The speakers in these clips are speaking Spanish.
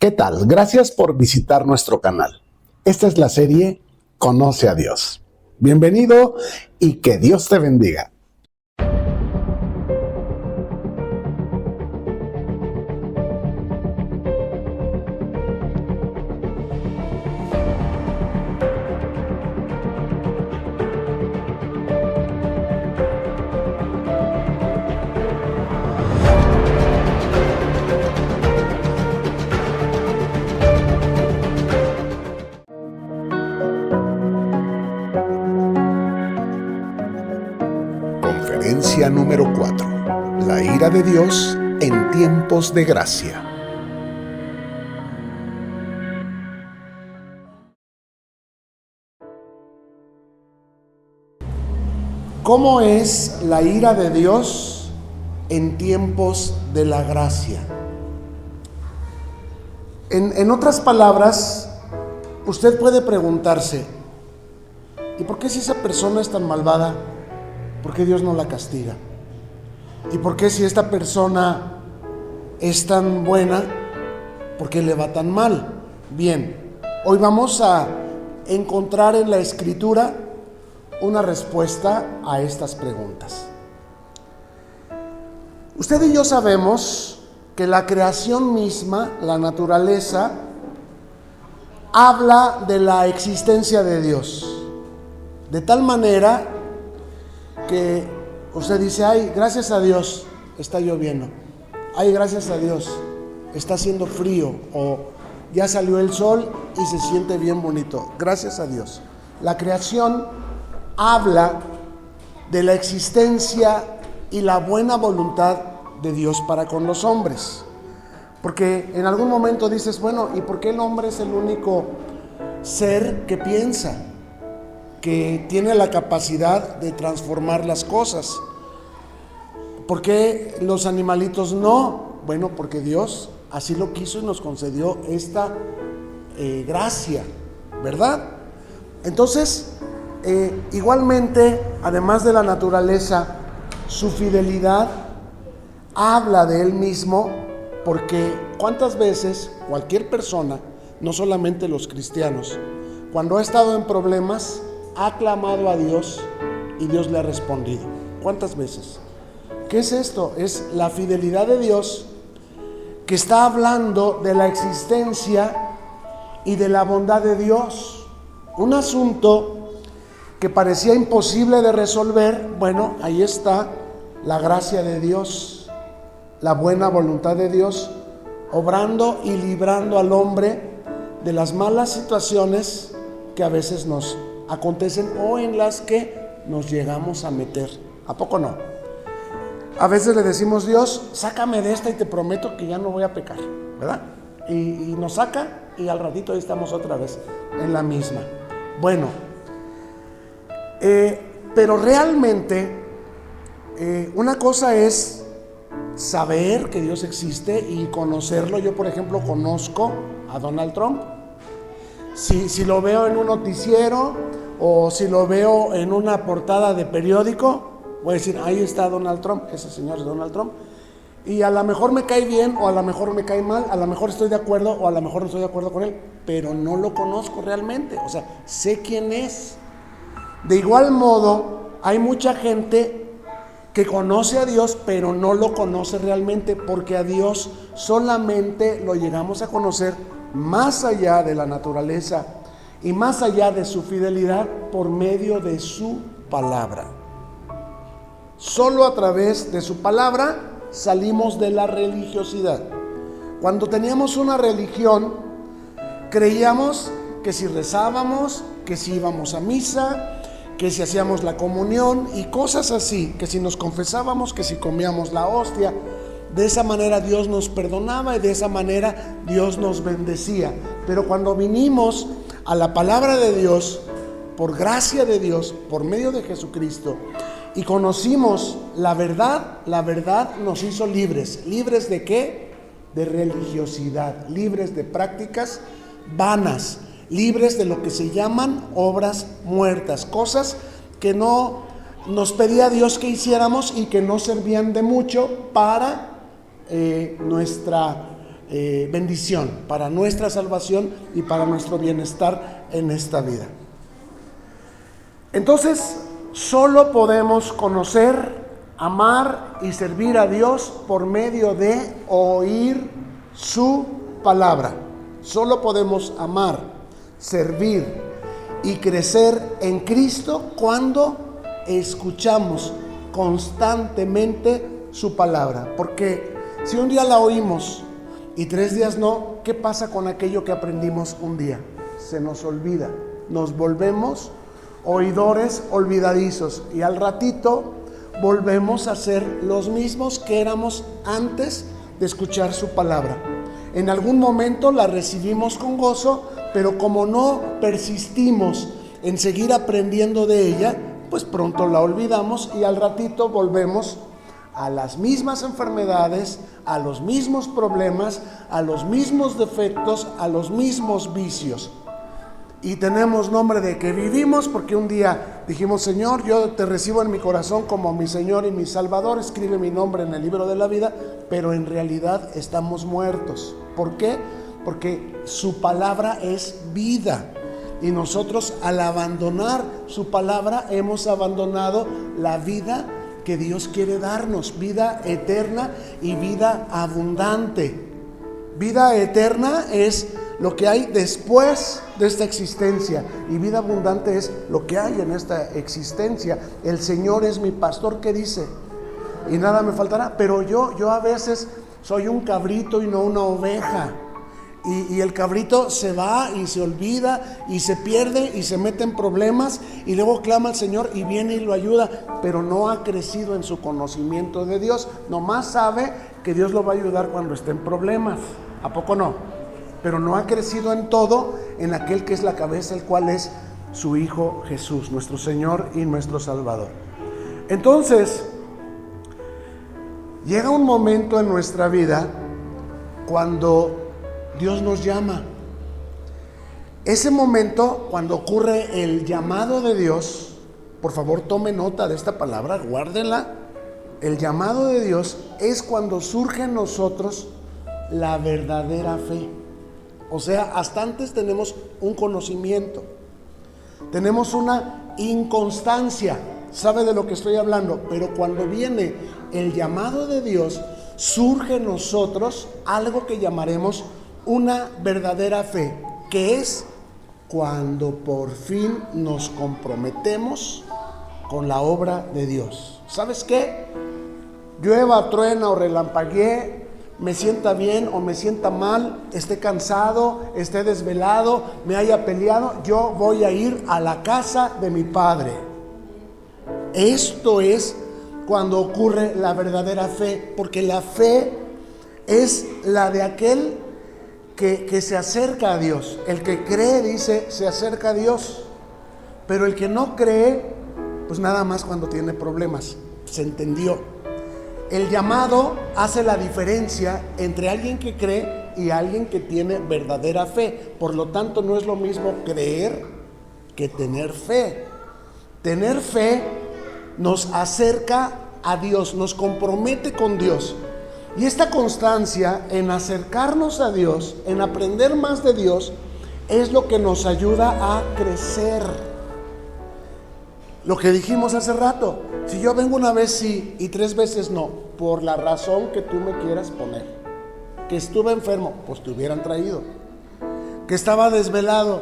¿Qué tal? Gracias por visitar nuestro canal. Esta es la serie Conoce a Dios. Bienvenido y que Dios te bendiga. Conferencia número 4. La ira de Dios en tiempos de gracia. ¿Cómo es la ira de Dios en tiempos de la gracia? En otras palabras, usted puede preguntarse, ¿y por qué si esa persona es tan malvada, por qué Dios no la castiga? ¿Y por qué si esta persona es tan buena, por qué le va tan mal? Bien, hoy vamos a encontrar en la Escritura una respuesta a estas preguntas. Usted y yo sabemos que la creación misma, la naturaleza, habla de la existencia de Dios. De tal manera que usted dice, ay, gracias a Dios está lloviendo, ay, gracias a Dios está haciendo frío, o ya salió el sol y se siente bien bonito, gracias a Dios. La creación habla de la existencia y la buena voluntad de Dios para con los hombres. Porque en algún momento dices, bueno, ¿y por qué el hombre es el único ser que piensa, que tiene la capacidad de transformar las cosas? ¿Por qué los animalitos no? Bueno, porque Dios así lo quiso y nos concedió esta gracia, ¿verdad? Entonces, igualmente, además de la naturaleza, su fidelidad habla de Él mismo, porque ¿cuántas veces cualquier persona, no solamente los cristianos, cuando ha estado en problemas, ha clamado a Dios y Dios le ha respondido? ¿Cuántas veces? ¿Qué es esto? Es la fidelidad de Dios, que está hablando de la existencia y de la bondad de Dios. Un asunto que parecía imposible de resolver, bueno, ahí está la gracia de Dios, la buena voluntad de Dios, obrando y librando al hombre de las malas situaciones que a veces nos acontecen o en las que nos llegamos a meter. ¿A poco no? A veces le decimos, Dios, sácame de esta y te prometo que ya no voy a pecar, ¿verdad? Y nos saca y al ratito ahí estamos otra vez en la misma. Bueno, pero realmente una cosa es saber que Dios existe y conocerlo. Yo, por ejemplo, conozco a Donald Trump. Si lo veo en un noticiero o si lo veo en una portada de periódico, voy a decir, ahí está Donald Trump, ese señor es Donald Trump. Y a lo mejor me cae bien o a lo mejor me cae mal, a lo mejor estoy de acuerdo o a lo mejor no estoy de acuerdo con él, pero no lo conozco realmente, o sea, sé quién es. De igual modo, hay mucha gente que conoce a Dios, pero no lo conoce realmente, porque a Dios solamente lo llegamos a conocer más allá de la naturaleza y más allá de su fidelidad por medio de su palabra. Solo a través de su palabra salimos de la religiosidad. Cuando teníamos una religión, creíamos que si rezábamos, que si íbamos a misa, que si hacíamos la comunión y cosas así, que si nos confesábamos, que si comíamos la hostia, de esa manera Dios nos perdonaba y de esa manera Dios nos bendecía. Pero cuando vinimos a la palabra de Dios, por gracia de Dios, por medio de Jesucristo, y conocimos la verdad nos hizo libres. ¿Libres de qué? De religiosidad, libres de prácticas vanas, libres de lo que se llaman obras muertas, cosas que no nos pedía Dios que hiciéramos y que no servían de mucho para nuestra bendición para nuestra salvación y para nuestro bienestar en esta vida. Entonces, solo podemos conocer, amar y servir a Dios por medio de oír su palabra. Solo podemos amar, servir y crecer en Cristo cuando escuchamos constantemente su palabra. Porque si un día la oímos y 3 días no, ¿qué pasa con aquello que aprendimos un día? Se nos olvida, nos volvemos oidores olvidadizos y al ratito volvemos a ser los mismos que éramos antes de escuchar su palabra. En algún momento la recibimos con gozo, pero como no persistimos en seguir aprendiendo de ella, pues pronto la olvidamos y al ratito volvemos a las mismas enfermedades, a los mismos problemas, a los mismos defectos, a los mismos vicios. Y tenemos nombre de que vivimos porque un día dijimos: Señor, yo te recibo en mi corazón como mi Señor y mi Salvador, escribe mi nombre en el libro de la vida, pero en realidad estamos muertos. ¿Por qué? Porque su palabra es vida. Y nosotros, al abandonar su palabra, hemos abandonado la vida que Dios quiere darnos, vida eterna y vida abundante. Vida eterna es lo que hay después de esta existencia y vida abundante es lo que hay en esta existencia. El Señor es mi pastor, ¿qué dice? Y nada me faltará. Pero yo a veces soy un cabrito y no una oveja. Y el cabrito se va y se olvida y se pierde y se mete en problemas y luego clama al Señor y viene y lo ayuda, pero no ha crecido en su conocimiento de Dios. Nomás sabe que Dios lo va a ayudar cuando esté en problemas. ¿A poco no? Pero no ha crecido en todo, en aquel que es la cabeza, el cual es su Hijo Jesús, nuestro Señor y nuestro Salvador. Entonces, llega un momento en nuestra vida cuando Dios nos llama. Ese momento, cuando ocurre el llamado de Dios, por favor tome nota de esta palabra, guárdenla. El llamado de Dios es cuando surge en nosotros la verdadera fe. O sea, hasta antes tenemos un conocimiento, tenemos una inconstancia, sabe de lo que estoy hablando, pero cuando viene el llamado de Dios, surge en nosotros algo que llamaremos una verdadera fe, que es cuando por fin nos comprometemos con la obra de Dios. ¿Sabes qué? Llueva, truena o relampaguee, me sienta bien o me sienta mal, esté cansado, esté desvelado, me haya peleado, yo voy a ir a la casa de mi Padre. Esto es cuando ocurre la verdadera fe, porque la fe es la de aquel que se acerca a Dios. El que cree, dice, se acerca a Dios, pero el que no cree, pues nada más cuando tiene problemas. ¿Se entendió? El llamado hace la diferencia entre alguien que cree y alguien que tiene verdadera fe. Por lo tanto, no es lo mismo creer que tener fe. Tener fe nos acerca a Dios, nos compromete con Dios. Y esta constancia en acercarnos a Dios, en aprender más de Dios, es lo que nos ayuda a crecer. Lo que dijimos hace rato, si yo vengo una vez sí y 3 veces no, por la razón que tú me quieras poner. Que estuve enfermo, pues te hubieran traído. Que estaba desvelado,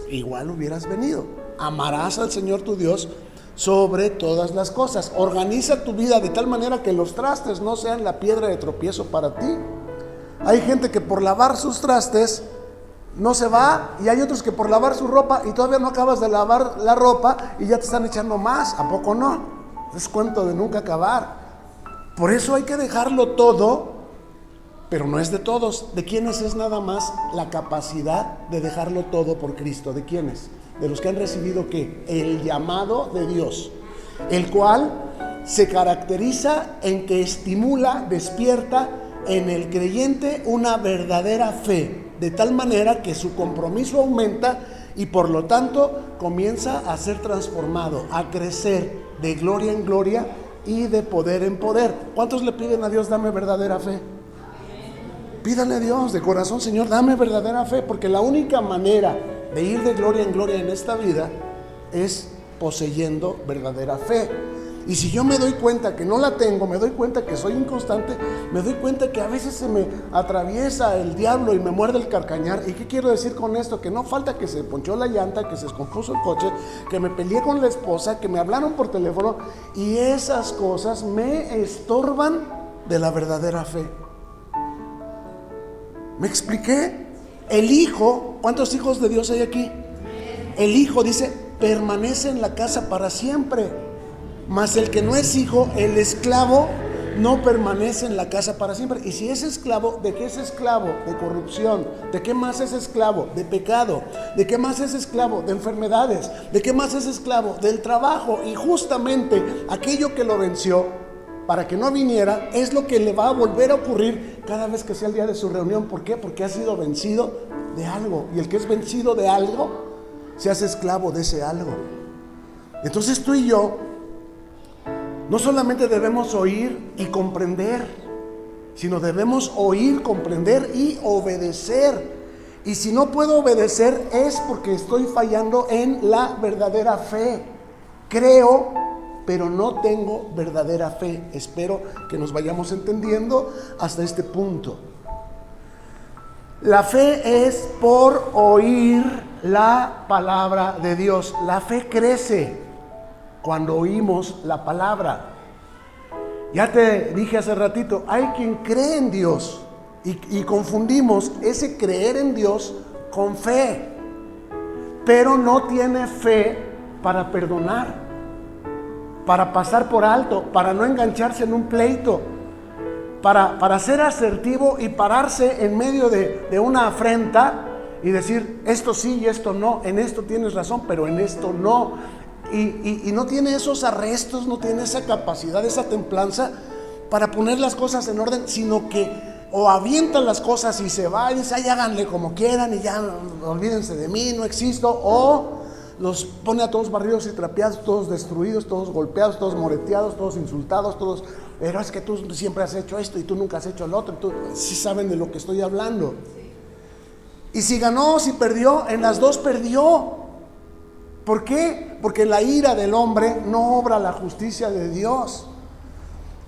igual hubieras venido. Amarás al Señor tu Dios sobre todas las cosas. Organiza tu vida de tal manera que los trastes no sean la piedra de tropiezo para ti. Hay gente que por lavar sus trastes no se va, y hay otros que por lavar su ropa y todavía no acabas de lavar la ropa y ya te están echando más. ¿A poco no? Es cuento de nunca acabar. Por eso hay que dejarlo todo, pero no es de todos. ¿De quiénes es nada más la capacidad de dejarlo todo por Cristo? ¿De quiénes? De los que han recibido ¿qué? El llamado de Dios, el cual se caracteriza en que estimula, despierta en el creyente una verdadera fe, de tal manera que su compromiso aumenta y por lo tanto comienza a ser transformado, a crecer de gloria en gloria y de poder en poder. ¿Cuántos le piden a Dios, dame verdadera fe? Pídale a Dios de corazón: Señor, dame verdadera fe, porque la única manera de ir de gloria en gloria en esta vida es poseyendo verdadera fe. Y si yo me doy cuenta que no la tengo, me doy cuenta que soy inconstante, me doy cuenta que a veces se me atraviesa el diablo y me muerde el carcañar. ¿Y qué quiero decir con esto? Que no falta que se ponchó la llanta, que se descompuso el coche, que me peleé con la esposa, que me hablaron por teléfono, y esas cosas me estorban de la verdadera fe. ¿Me expliqué? El hijo, ¿cuántos hijos de Dios hay aquí? El hijo dice: permanece en la casa para siempre. Mas el que no es hijo, el esclavo, no permanece en la casa para siempre. Y si es esclavo, ¿de qué es esclavo? De corrupción. ¿De qué más es esclavo? De pecado. ¿De qué más es esclavo? De enfermedades. ¿De qué más es esclavo? Del trabajo. Y justamente aquello que lo venció para que no viniera es lo que le va a volver a ocurrir cada vez que sea el día de su reunión. ¿Por qué? Porque ha sido vencido de algo. Y el que es vencido de algo se hace esclavo de ese algo. Entonces tú y yo no solamente debemos oír y comprender, sino debemos oír, comprender y obedecer. Y si no puedo obedecer es porque estoy fallando en la verdadera fe. Creo, pero no tengo verdadera fe. Espero que nos vayamos entendiendo hasta este punto. La fe es por oír la palabra de Dios. La fe crece cuando oímos la palabra. Ya te dije hace ratito, hay quien cree en Dios y confundimos ese creer en Dios con fe, pero no tiene fe para perdonar, para pasar por alto, para no engancharse en un pleito, para ser asertivo y pararse en medio de una afrenta y decir: esto sí y esto no, en esto tienes razón, pero en esto no. Y no tiene esos arrestos, no tiene esa capacidad, esa templanza para poner las cosas en orden, sino que o avientan las cosas y se va y dice: ay, háganle como quieran y ya olvídense de mí, no existo. O los pone a todos barridos y trapeados, todos destruidos, todos golpeados, todos moreteados, todos insultados, todos: pero es que tú siempre has hecho esto y tú nunca has hecho el otro. Tú, sí saben de lo que estoy hablando. Y si ganó, si perdió, en las dos perdió. ¿Por qué? Porque la ira del hombre no obra la justicia de Dios.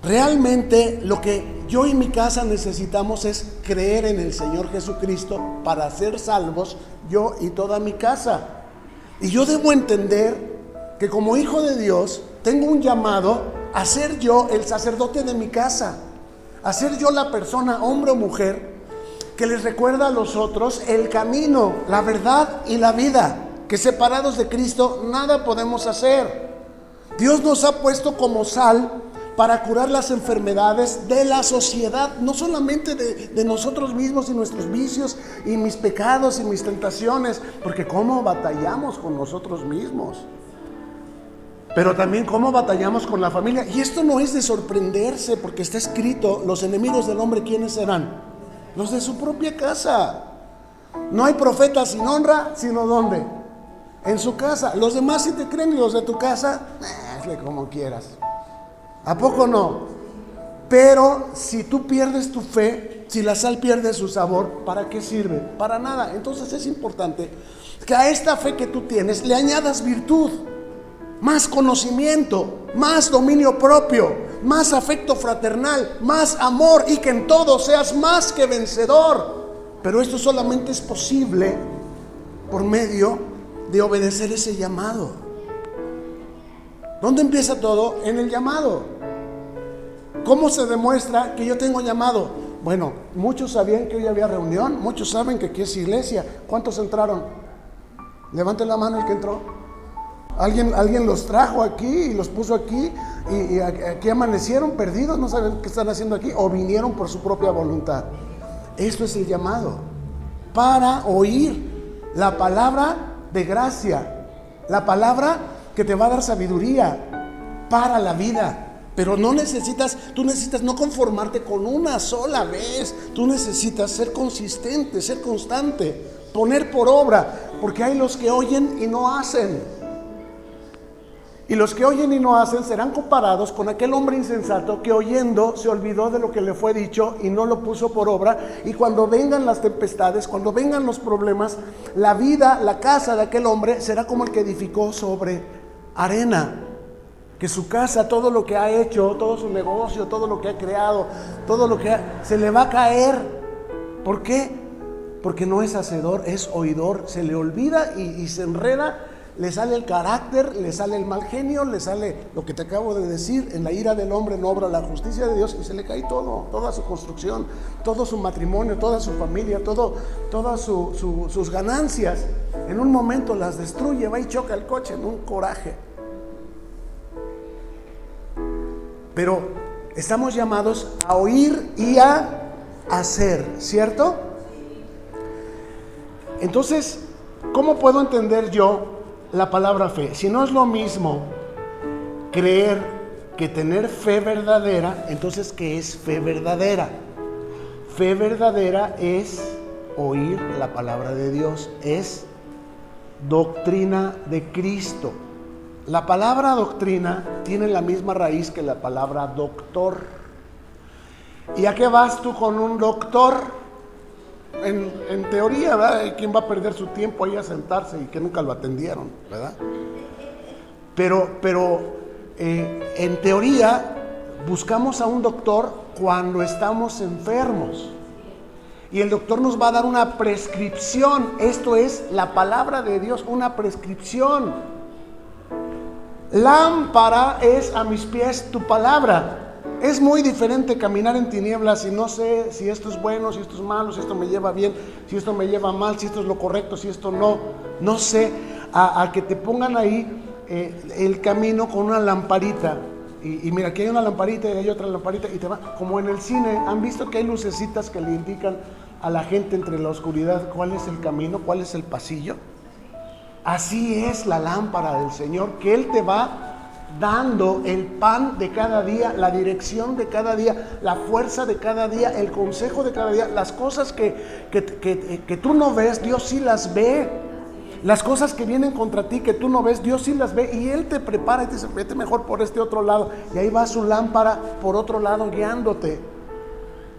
Realmente lo que yo y mi casa necesitamos es creer en el Señor Jesucristo para ser salvos, yo y toda mi casa. Y yo debo entender que como hijo de Dios tengo un llamado a ser yo el sacerdote de mi casa, a ser yo la persona, hombre o mujer, que les recuerda a los otros el camino, la verdad y la vida. Que separados de Cristo nada podemos hacer. Dios nos ha puesto como sal para curar las enfermedades de la sociedad, no solamente de nosotros mismos y nuestros vicios y mis pecados y mis tentaciones, porque cómo batallamos con nosotros mismos, pero también cómo batallamos con la familia. Y esto no es de sorprenderse, porque está escrito: los enemigos del hombre, ¿quiénes serán? Los de su propia casa. No hay profeta sin honra, sino ¿dónde? En su casa. Los demás sí te creen, y los de tu casa, hazle como quieras. ¿A poco no? Pero si tú pierdes tu fe, si la sal pierde su sabor, ¿para qué sirve? Para nada. Entonces es importante que a esta fe que tú tienes le añadas virtud, más conocimiento, más dominio propio, más afecto fraternal, más amor, y que en todo seas más que vencedor. Pero esto solamente es posible por medio de obedecer ese llamado. ¿Dónde empieza todo? En el llamado. ¿Cómo se demuestra que yo tengo llamado? Bueno, muchos sabían que hoy había reunión, muchos saben que aquí es iglesia. ¿Cuántos entraron? Levante la mano el que entró. Alguien los trajo aquí y los puso aquí, y aquí amanecieron perdidos, no saben qué están haciendo aquí, o vinieron por su propia voluntad. Esto es el llamado, para oír la palabra de gracia, la palabra que te va a dar sabiduría para la vida. Pero tú necesitas no conformarte con una sola vez. Tú necesitas ser consistente, ser constante, poner por obra, porque hay los que oyen y no hacen. Y los que oyen y no hacen serán comparados con aquel hombre insensato que oyendo se olvidó de lo que le fue dicho y no lo puso por obra. Y cuando vengan las tempestades, cuando vengan los problemas, la vida, la casa de aquel hombre será como el que edificó sobre arena. Que su casa, todo lo que ha hecho, todo su negocio, todo lo que ha creado, todo lo que se le va a caer. ¿Por qué? Porque no es hacedor, es oidor. Se le olvida y se enreda. Le sale el carácter, le sale el mal genio, le sale lo que te acabo de decir. En la ira del hombre no obra la justicia de Dios, y se le cae todo, toda su construcción, todo su matrimonio, toda su familia, todas sus ganancias. En un momento las destruye, va y choca el coche en un coraje. Pero estamos llamados a oír y a hacer, ¿cierto? Entonces, ¿cómo puedo entender yo la palabra fe? Si no es lo mismo creer que tener fe verdadera, entonces ¿qué es fe verdadera? Fe verdadera es oír la palabra de Dios, es doctrina de Cristo. La palabra doctrina tiene la misma raíz que la palabra doctor. ¿Y a qué vas tú con un doctor? En teoría, ¿verdad? ¿Quién va a perder su tiempo ahí a sentarse y que nunca lo atendieron, ¿verdad? Pero en teoría buscamos a un doctor cuando estamos enfermos. Y el doctor nos va a dar una prescripción. Esto es la palabra de Dios, una prescripción. Lámpara es a mis pies tu palabra. Es muy diferente caminar en tinieblas y no sé si esto es bueno, si esto es malo, si esto me lleva bien, si esto me lleva mal, si esto es lo correcto, si esto no sé, a que te pongan ahí el camino con una lamparita. Y mira, aquí hay una lamparita y hay otra lamparita y te va, como en el cine, ¿han visto que hay lucecitas que le indican a la gente entre la oscuridad cuál es el camino, cuál es el pasillo? Así es la lámpara del Señor, que Él te va dando el pan de cada día, la dirección de cada día, la fuerza de cada día, el consejo de cada día. Las cosas que tú no ves, Dios sí las ve. Las cosas que vienen contra ti que tú no ves, Dios sí las ve, y Él te prepara y te dice, vete mejor por este otro lado, y ahí va su lámpara por otro lado guiándote.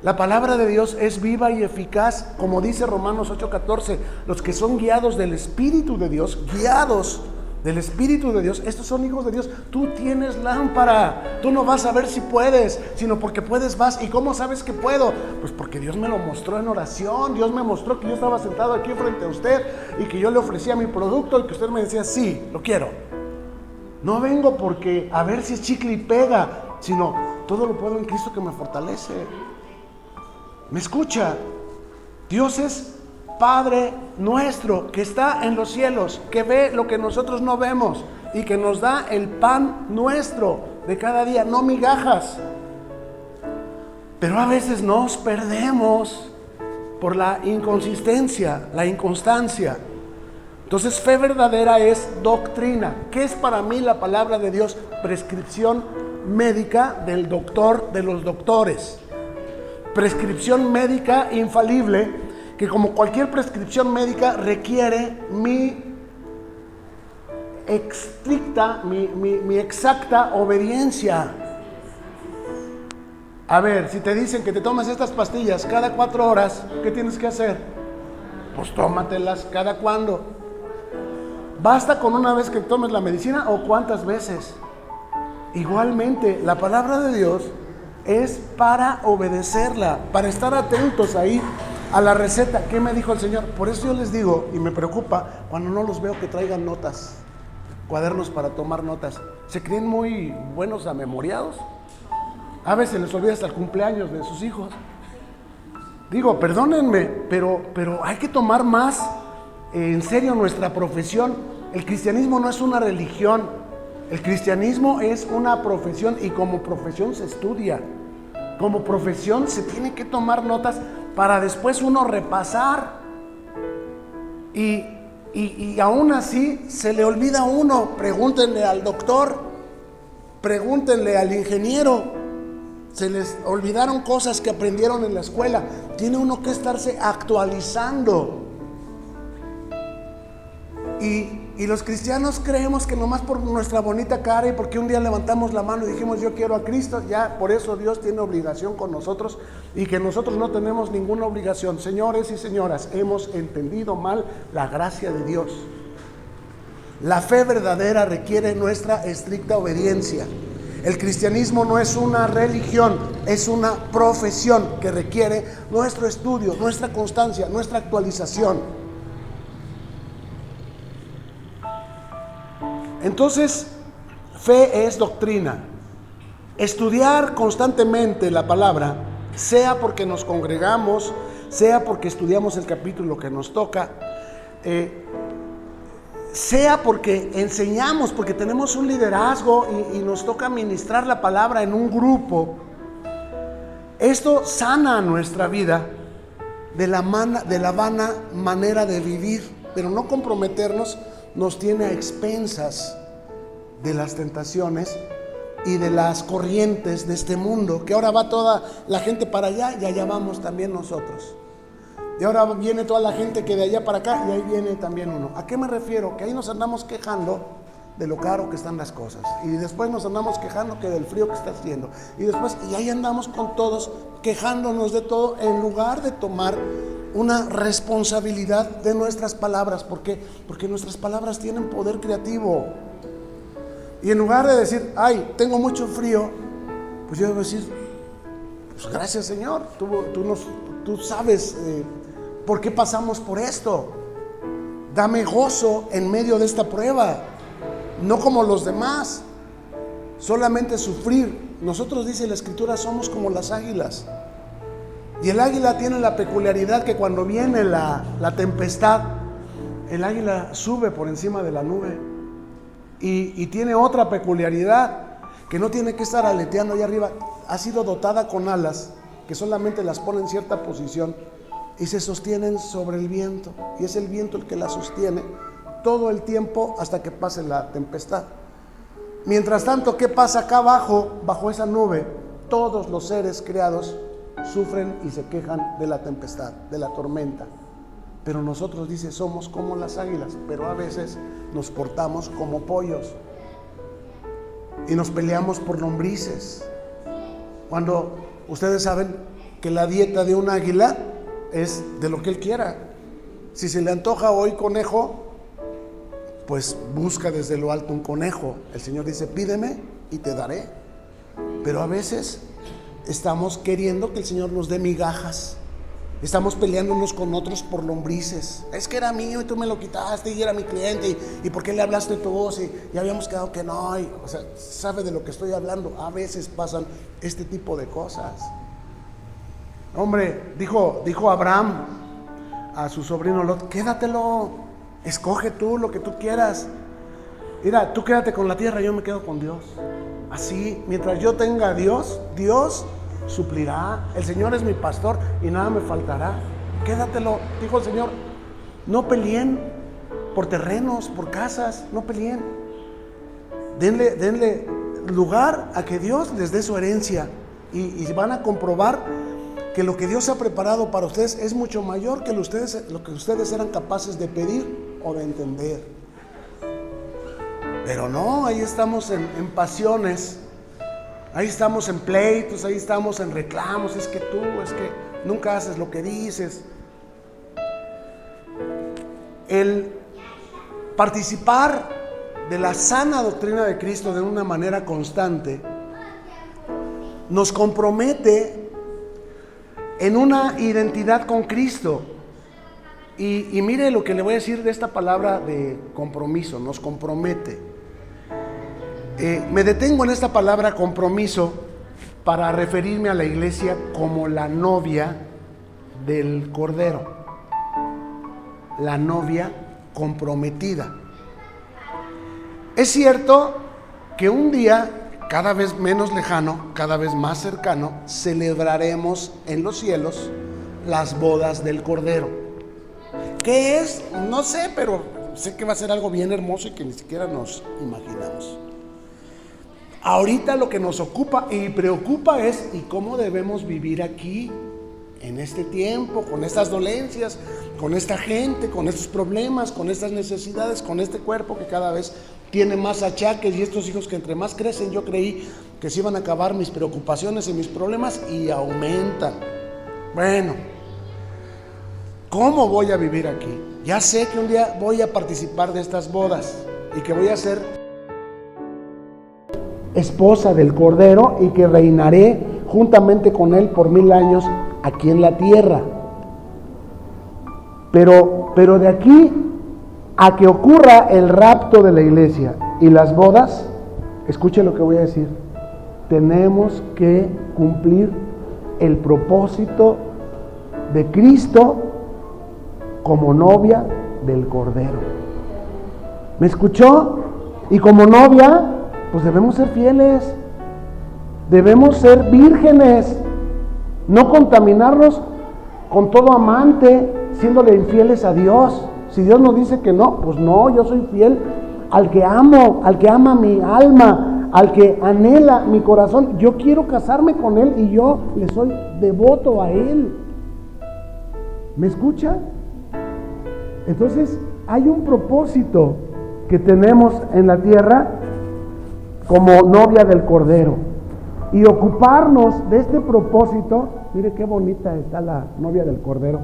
La palabra de Dios es viva y eficaz, como dice Romanos 8:14. Los que son guiados del Espíritu de Dios, guiados del Espíritu de Dios, estos son hijos de Dios. Tú tienes lámpara. Tú no vas a ver si puedes, sino porque puedes vas. ¿Y cómo sabes que puedo? Pues porque Dios me lo mostró en oración. Dios me mostró que yo estaba sentado aquí frente a usted y que yo le ofrecía mi producto y que usted me decía, sí, lo quiero. No vengo porque a ver si es chicle y pega, sino todo lo puedo en Cristo que me fortalece. ¿Me escucha? Dios es Padre nuestro que está en los cielos, que ve lo que nosotros no vemos y que nos da el pan nuestro de cada día, no migajas. Pero a veces nos perdemos por la inconsistencia, la inconstancia. Entonces, fe verdadera es doctrina. ¿Qué es para mí la palabra de Dios? Prescripción médica del doctor de los doctores. Prescripción médica infalible, que como cualquier prescripción médica requiere mi estricta, mi exacta obediencia. A ver, si te dicen que te tomes estas pastillas cada 4 horas, ¿qué tienes que hacer? Pues tómatelas. ¿Cada cuándo? ¿Basta con una vez que tomes la medicina o cuántas veces? Igualmente, la palabra de Dios es para obedecerla, para estar atentos ahí a la receta. ¿Qué me dijo el Señor? Por eso yo les digo, y me preocupa cuando no los veo que traigan notas, cuadernos para tomar notas. Se creen muy buenos amemoriados. A veces les olvida hasta el cumpleaños de sus hijos. Digo, perdónenme, pero hay que tomar más en serio nuestra profesión. El cristianismo no es una religión. El cristianismo es una profesión, y como profesión se estudia. Como profesión se tiene que tomar notas para después uno repasar. Y aún así se le olvida a uno. Pregúntenle al doctor, pregúntenle al ingeniero. Se les olvidaron cosas que aprendieron en la escuela. Tiene uno que estarse actualizando. Y Y los cristianos creemos que nomás por nuestra bonita cara y porque un día levantamos la mano y dijimos yo quiero a Cristo, ya por eso Dios tiene obligación con nosotros y que nosotros no tenemos ninguna obligación. Señores y señoras, hemos entendido mal la gracia de Dios. La fe verdadera requiere nuestra estricta obediencia. El cristianismo no es una religión, es una profesión que requiere nuestro estudio, nuestra constancia, nuestra actualización. Entonces, fe es doctrina. Estudiar constantemente la palabra, sea porque nos congregamos, sea porque estudiamos el capítulo que nos toca, sea porque enseñamos, porque tenemos un liderazgo y nos toca ministrar la palabra en un grupo. Esto sana nuestra vida de la vana manera de vivir, pero no comprometernos nos tiene a expensas de las tentaciones y de las corrientes de este mundo, que ahora va toda la gente para allá y allá vamos también nosotros. Y ahora viene toda la gente que de allá para acá y ahí viene también uno. ¿A qué me refiero? Que ahí nos andamos quejando de lo caro que están las cosas y después nos andamos quejando que del frío que está haciendo y ahí andamos con todos quejándonos de todo en lugar de tomar una responsabilidad de nuestras palabras. ¿Por qué? Porque nuestras palabras tienen poder creativo. Y en lugar de decir, ay, tengo mucho frío, pues yo debo decir, pues gracias Señor, tú sabes por qué pasamos por esto. Dame gozo en medio de esta prueba, no como los demás, solamente sufrir. Nosotros, dice la Escritura, somos como las águilas. Y el águila tiene la peculiaridad que cuando viene la tempestad, el águila sube por encima de la nube. Y tiene otra peculiaridad, que no tiene que estar aleteando allá arriba. Ha sido dotada con alas que solamente las pone en cierta posición y se sostienen sobre el viento. Y es el viento el que la sostiene todo el tiempo hasta que pase la tempestad. Mientras tanto, ¿qué pasa acá abajo, bajo esa nube? Todos los seres creados sufren y se quejan de la tempestad, de la tormenta. Pero nosotros, dice, somos como las águilas, pero a veces nos portamos como pollos y nos peleamos por lombrices. Cuando ustedes saben que la dieta de un águila es de lo que él quiera. Si se le antoja hoy conejo, pues busca desde lo alto un conejo. El Señor dice, pídeme y te daré. Pero a veces estamos queriendo que el Señor nos dé migajas. Estamos peleándonos con otros por lombrices. Es que era mío y tú me lo quitaste y era mi cliente. ¿Y por qué le hablaste tú? Y habíamos quedado que no. O sea, sabe de lo que estoy hablando. A veces pasan este tipo de cosas. Hombre, dijo Abraham a su sobrino Lot, quédatelo, escoge tú lo que tú quieras. Mira, tú quédate con la tierra, yo me quedo con Dios. Así, mientras yo tenga a Dios, Dios suplirá. El Señor es mi pastor y nada me faltará. Quédatelo, dijo el Señor. No peleen por terrenos, por casas, no peleen. Denle lugar a que Dios les dé su herencia y van a comprobar que lo que Dios ha preparado para ustedes es mucho mayor que lo que ustedes eran capaces de pedir o de entender. Pero no, ahí estamos en pasiones. Ahí estamos en pleitos, ahí estamos en reclamos. Es que nunca haces lo que dices. El participar de la sana doctrina de Cristo de una manera constante nos compromete en una identidad con Cristo. Y mire lo que le voy a decir de esta palabra de compromiso, nos compromete. Me detengo en esta palabra compromiso para referirme a la iglesia como la novia del Cordero, la novia comprometida. Es cierto que un día, cada vez menos lejano, cada vez más cercano, celebraremos en los cielos las bodas del Cordero. ¿Qué es? No sé, pero sé que va a ser algo bien hermoso y que ni siquiera nos imaginamos. Ahorita lo que nos ocupa y preocupa es ¿y cómo debemos vivir aquí en este tiempo, con estas dolencias, con esta gente, con estos problemas, con estas necesidades, con este cuerpo que cada vez tiene más achaques, y estos hijos que entre más crecen, yo creí que se iban a acabar mis preocupaciones y mis problemas, y aumentan. Bueno, ¿cómo voy a vivir aquí? Ya sé que un día voy a participar de estas bodas y que voy a ser esposa del Cordero y que reinaré juntamente con Él por 1000 años aquí en la tierra. Pero de aquí a que ocurra el rapto de la iglesia y las bodas, escuche lo que voy a decir, tenemos que cumplir el propósito de Cristo como novia del Cordero. ¿Me escuchó? Y como novia, pues debemos ser fieles, debemos ser vírgenes, no contaminarnos con todo amante, siéndole infieles a Dios. Si Dios nos dice que no, pues no, yo soy fiel al que amo, al que ama mi alma, al que anhela mi corazón. Yo quiero casarme con Él y yo le soy devoto a Él. ¿Me escucha? Entonces, hay un propósito que tenemos en la tierra como novia del Cordero. Y ocuparnos de este propósito. Mire qué bonita está la novia del Cordero.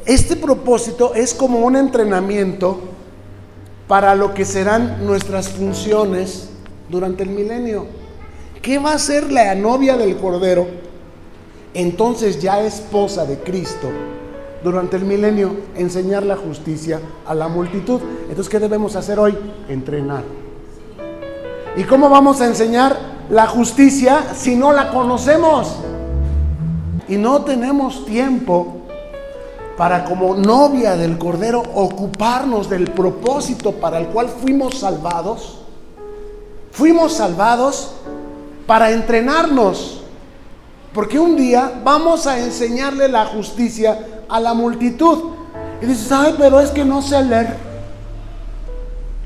Este propósito es como un entrenamiento para lo que serán nuestras funciones durante el milenio. ¿Qué va a hacer la novia del Cordero, entonces ya esposa de Cristo, durante el milenio? Enseñar la justicia a la multitud. Entonces, ¿qué debemos hacer hoy? Entrenar. ¿Y cómo vamos a enseñar la justicia si no la conocemos? Y no tenemos tiempo para, como novia del Cordero, ocuparnos del propósito para el cual fuimos salvados. Fuimos salvados para entrenarnos, porque un día vamos a enseñarle la justicia a la multitud. Y dices, ay, pero es que no sé leer.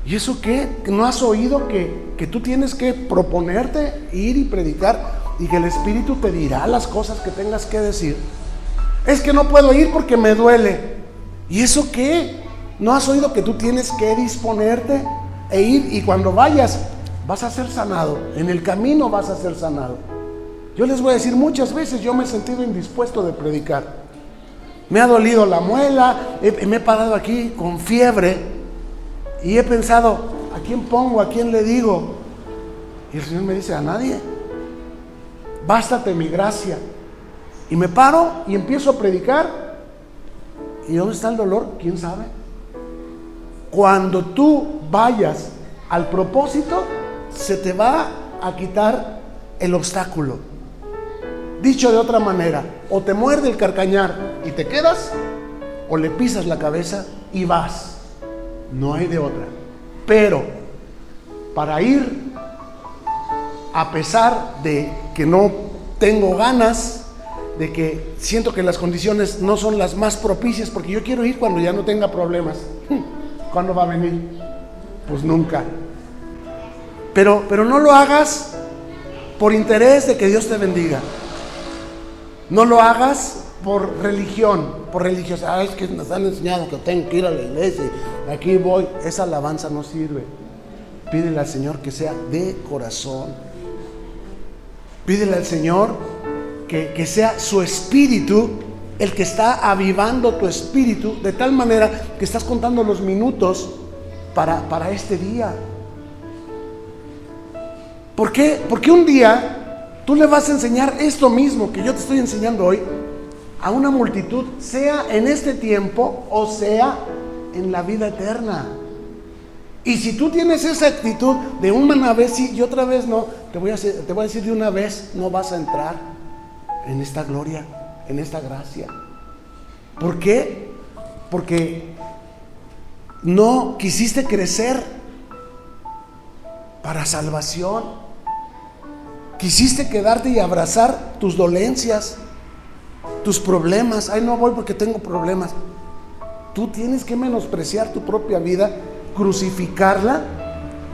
¿Y eso qué? ¿No has oído que tú tienes que proponerte, ir y predicar, y que el Espíritu te dirá las cosas que tengas que decir? Es que no puedo ir porque me duele. ¿Y eso qué? ¿No has oído que tú tienes que disponerte e ir, y cuando vayas vas a ser sanado? En el camino vas a ser sanado. Yo les voy a decir, muchas veces yo me he sentido indispuesto de predicar. Me ha dolido la muela, me he parado aquí con fiebre y he pensado, ¿a quién pongo? ¿A quién le digo? Y el Señor me dice, a nadie. Bástate mi gracia. Y me paro y empiezo a predicar. ¿Y dónde está el dolor? ¿Quién sabe? Cuando tú vayas al propósito, se te va a quitar el obstáculo. Dicho de otra manera, o te muerde el carcañar y te quedas, o le pisas la cabeza y vas. No hay de otra. Pero para ir, a pesar de que no tengo ganas, de que siento que las condiciones no son las más propicias, porque yo quiero ir cuando ya no tenga problemas. ¿Cuándo va a venir? Pues nunca. Pero no lo hagas por interés de que Dios te bendiga. No lo hagas por religión, por religiosidad. Es que nos han enseñado que tengo que ir a la iglesia, aquí voy. Esa alabanza no sirve. Pídele al Señor que sea de corazón. Pídele al Señor que sea su espíritu el que está avivando tu espíritu, de tal manera que estás contando los minutos para este día. ¿Por qué? Porque un día tú le vas a enseñar esto mismo que yo te estoy enseñando hoy a una multitud, sea en este tiempo o sea en la vida eterna. Y si tú tienes esa actitud de una vez sí y otra vez no, te voy a decir de una vez, no vas a entrar en esta gloria, en esta gracia. ¿Por qué? Porque no quisiste crecer para salvación. Quisiste quedarte y abrazar tus dolencias, tus problemas. Ay, no voy porque tengo problemas. Tú tienes que menospreciar tu propia vida, crucificarla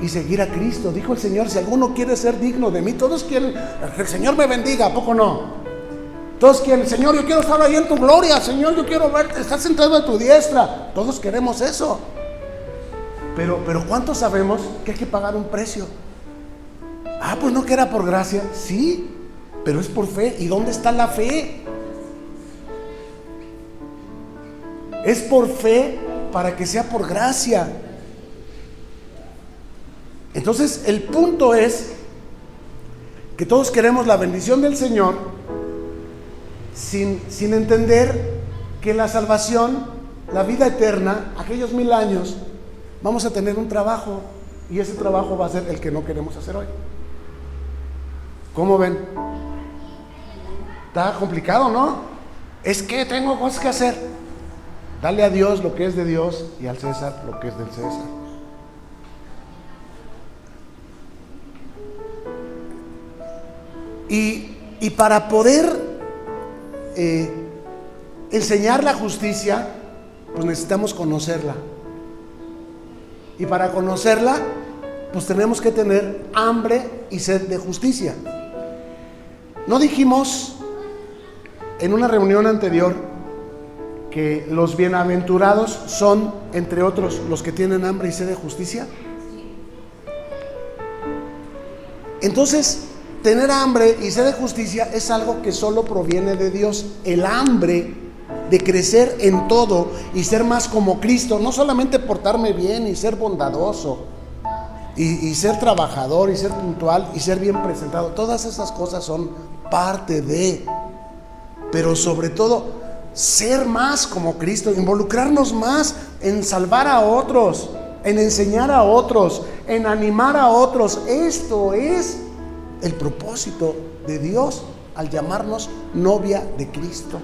y seguir a Cristo. Dijo el Señor, si alguno quiere ser digno de mí, todos quieren que el Señor me bendiga, ¿a poco no? Todos quieren, Señor, yo quiero estar ahí en tu gloria, Señor, yo quiero verte, estar sentado a tu diestra. Todos queremos eso. Pero ¿cuántos sabemos que hay que pagar un precio? Pues no, que era por gracia. Sí, pero es por fe. ¿Y dónde está la fe? Es por fe para que sea por gracia. Entonces el punto es que todos queremos la bendición del Señor sin entender que la salvación, la vida eterna, aquellos 1000 años, vamos a tener un trabajo, y ese trabajo va a ser el que no queremos hacer hoy. ¿Cómo ven? Está complicado, ¿no? Es que tengo cosas que hacer. Dale a Dios lo que es de Dios y al César lo que es del César. Y para poder enseñar la justicia, pues necesitamos conocerla. Y para conocerla, pues tenemos que tener hambre y sed de justicia. ¿No dijimos en una reunión anterior que los bienaventurados son, entre otros, los que tienen hambre y sed de justicia? Entonces, tener hambre y sed de justicia es algo que solo proviene de Dios. El hambre de crecer en todo y ser más como Cristo, no solamente portarme bien y ser bondadoso y ser trabajador y ser puntual y ser bien presentado. Todas esas cosas son parte de, pero sobre todo ser más como Cristo, involucrarnos más en salvar a otros, en enseñar a otros, en animar a otros. Esto es el propósito de Dios al llamarnos novia de Cristo.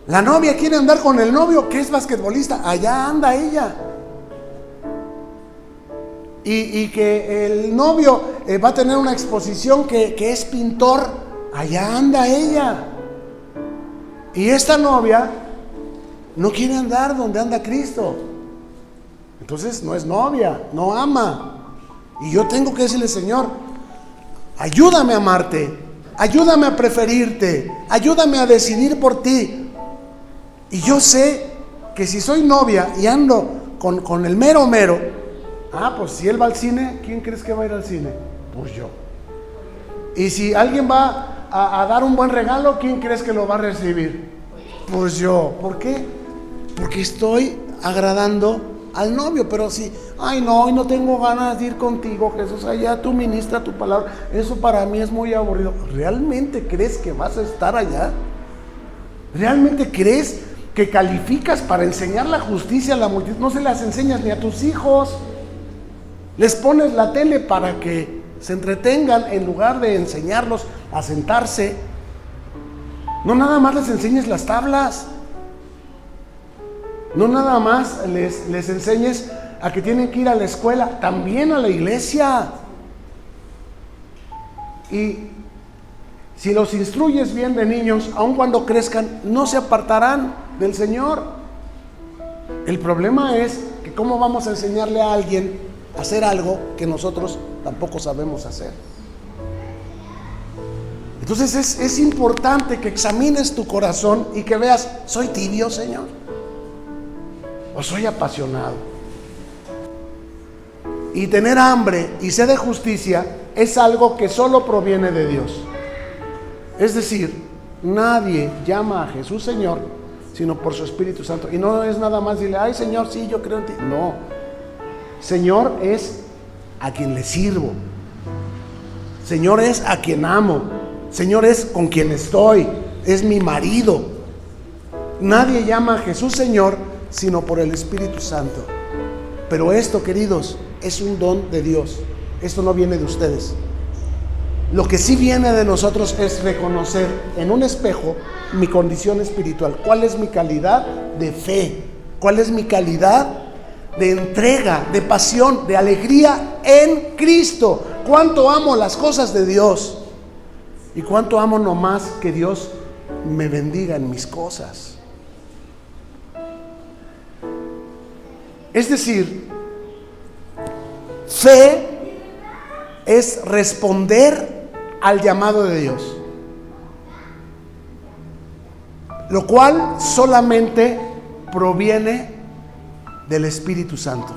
La novia quiere andar con el novio que es basquetbolista, allá anda ella. Y que el novio va a tener una exposición que es pintor, allá anda ella. Y esta novia no quiere andar donde anda Cristo. Entonces no es novia, no ama. Y yo tengo que decirle, Señor, ayúdame a amarte, ayúdame a preferirte, ayúdame a decidir por ti. Y yo sé que si soy novia y ando con el mero, pues si él va al cine, ¿quién crees que va a ir al cine? Pues yo. Y si alguien va a dar un buen regalo, ¿quién crees que lo va a recibir? Pues yo. ¿Por qué? Porque estoy agradando al novio. Pero si, hoy no tengo ganas de ir contigo, Jesús, allá tú ministra tu palabra, eso para mí es muy aburrido. ¿Realmente crees que vas a estar allá? ¿Realmente crees que calificas para enseñar la justicia a la multitud? No se las enseñas ni a tus hijos. Les pones la tele para que se entretengan en lugar de enseñarlos a sentarse. No nada más les enseñes las tablas. No nada más les enseñes a que tienen que ir a la escuela, también a la iglesia. Y si los instruyes bien de niños, aun cuando crezcan, no se apartarán del Señor. El problema es que cómo vamos a enseñarle a alguien a hacer algo que nosotros tampoco sabemos hacer. Entonces es importante que examines tu corazón y que veas, ¿soy tibio, Señor? ¿O soy apasionado? Y tener hambre y sed de justicia es algo que solo proviene de Dios. Es decir, nadie llama a Jesús Señor sino por su Espíritu Santo. Y no es nada más decirle, ay Señor, sí, yo creo en ti. No, Señor es a quien le sirvo. Señor es a quien amo. Señor es con quien estoy. Es mi marido. Nadie llama a Jesús Señor sino por el Espíritu Santo. Pero esto, queridos, es un don de Dios. Esto no viene de ustedes. Lo que sí viene de nosotros es reconocer en un espejo mi condición espiritual. ¿Cuál es mi calidad de fe? ¿Cuál es mi calidad de entrega, de pasión, de alegría en Cristo? ¿Cuánto amo las cosas de Dios? ¿Y cuánto amo nomás que Dios me bendiga en mis cosas? Es decir, Fe es responder al llamado de Dios, lo cual solamente proviene del Espíritu Santo.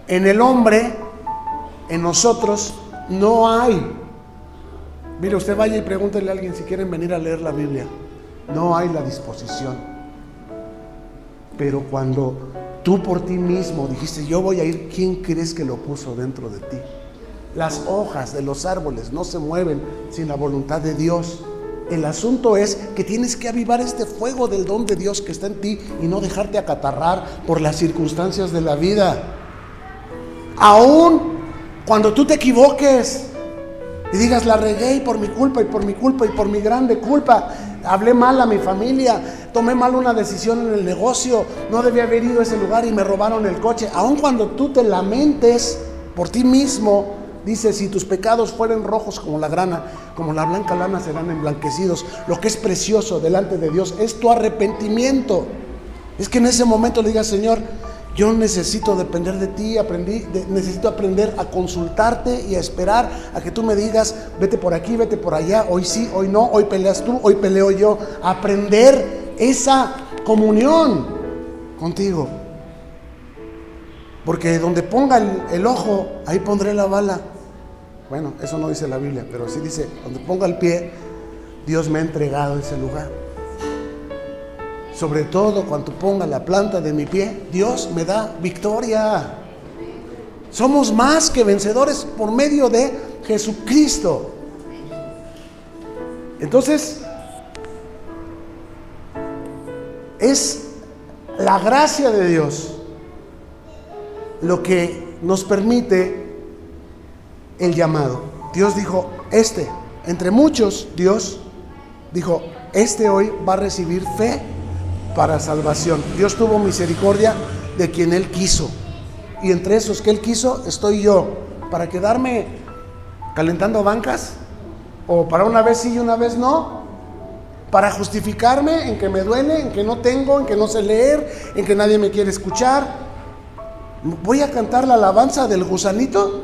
En el hombre, en nosotros, no hay. Mire, usted vaya y pregúntele a alguien si quieren venir a leer la Biblia. No hay la disposición. Pero cuando tú por ti mismo dijiste, yo voy a ir, ¿quién crees que lo puso dentro de ti? Las hojas de los árboles no se mueven sin la voluntad de Dios. El asunto es que tienes que avivar este fuego del don de Dios que está en ti y no dejarte acatarrar por las circunstancias de la vida. Aún cuando tú te equivoques y digas, la regué y por mi culpa y por mi culpa y por mi grande culpa, hablé mal a mi familia, tomé mal una decisión en el negocio, no debía haber ido a ese lugar y me robaron el coche. Aun cuando tú te lamentes por ti mismo, dice, si tus pecados fueren rojos como la grana, como la blanca lana serán emblanquecidos. Lo que es precioso delante de Dios es tu arrepentimiento. Es que en ese momento le digas, Señor, yo necesito depender de ti, necesito aprender a consultarte y a esperar a que tú me digas, vete por aquí, vete por allá, hoy sí, hoy no, hoy peleas tú, hoy peleo yo. Aprender esa comunión contigo. Porque donde ponga el ojo, ahí pondré la bala. Bueno, eso no dice la Biblia, pero sí dice, donde ponga el pie, Dios me ha entregado ese lugar. Sobre todo cuando ponga la planta de mi pie, Dios me da victoria. Somos más que vencedores por medio de Jesucristo. Entonces, es la gracia de Dios lo que nos permite el llamado. Dios dijo, entre muchos, Dios dijo, hoy va a recibir fe para salvación. Dios tuvo misericordia de quien Él quiso, y entre esos que Él quiso estoy yo, para quedarme calentando bancas, o para una vez sí y una vez no, para justificarme en que me duele, en que no tengo, en que no sé leer, en que nadie me quiere escuchar. ¿Voy a cantar la alabanza del gusanito?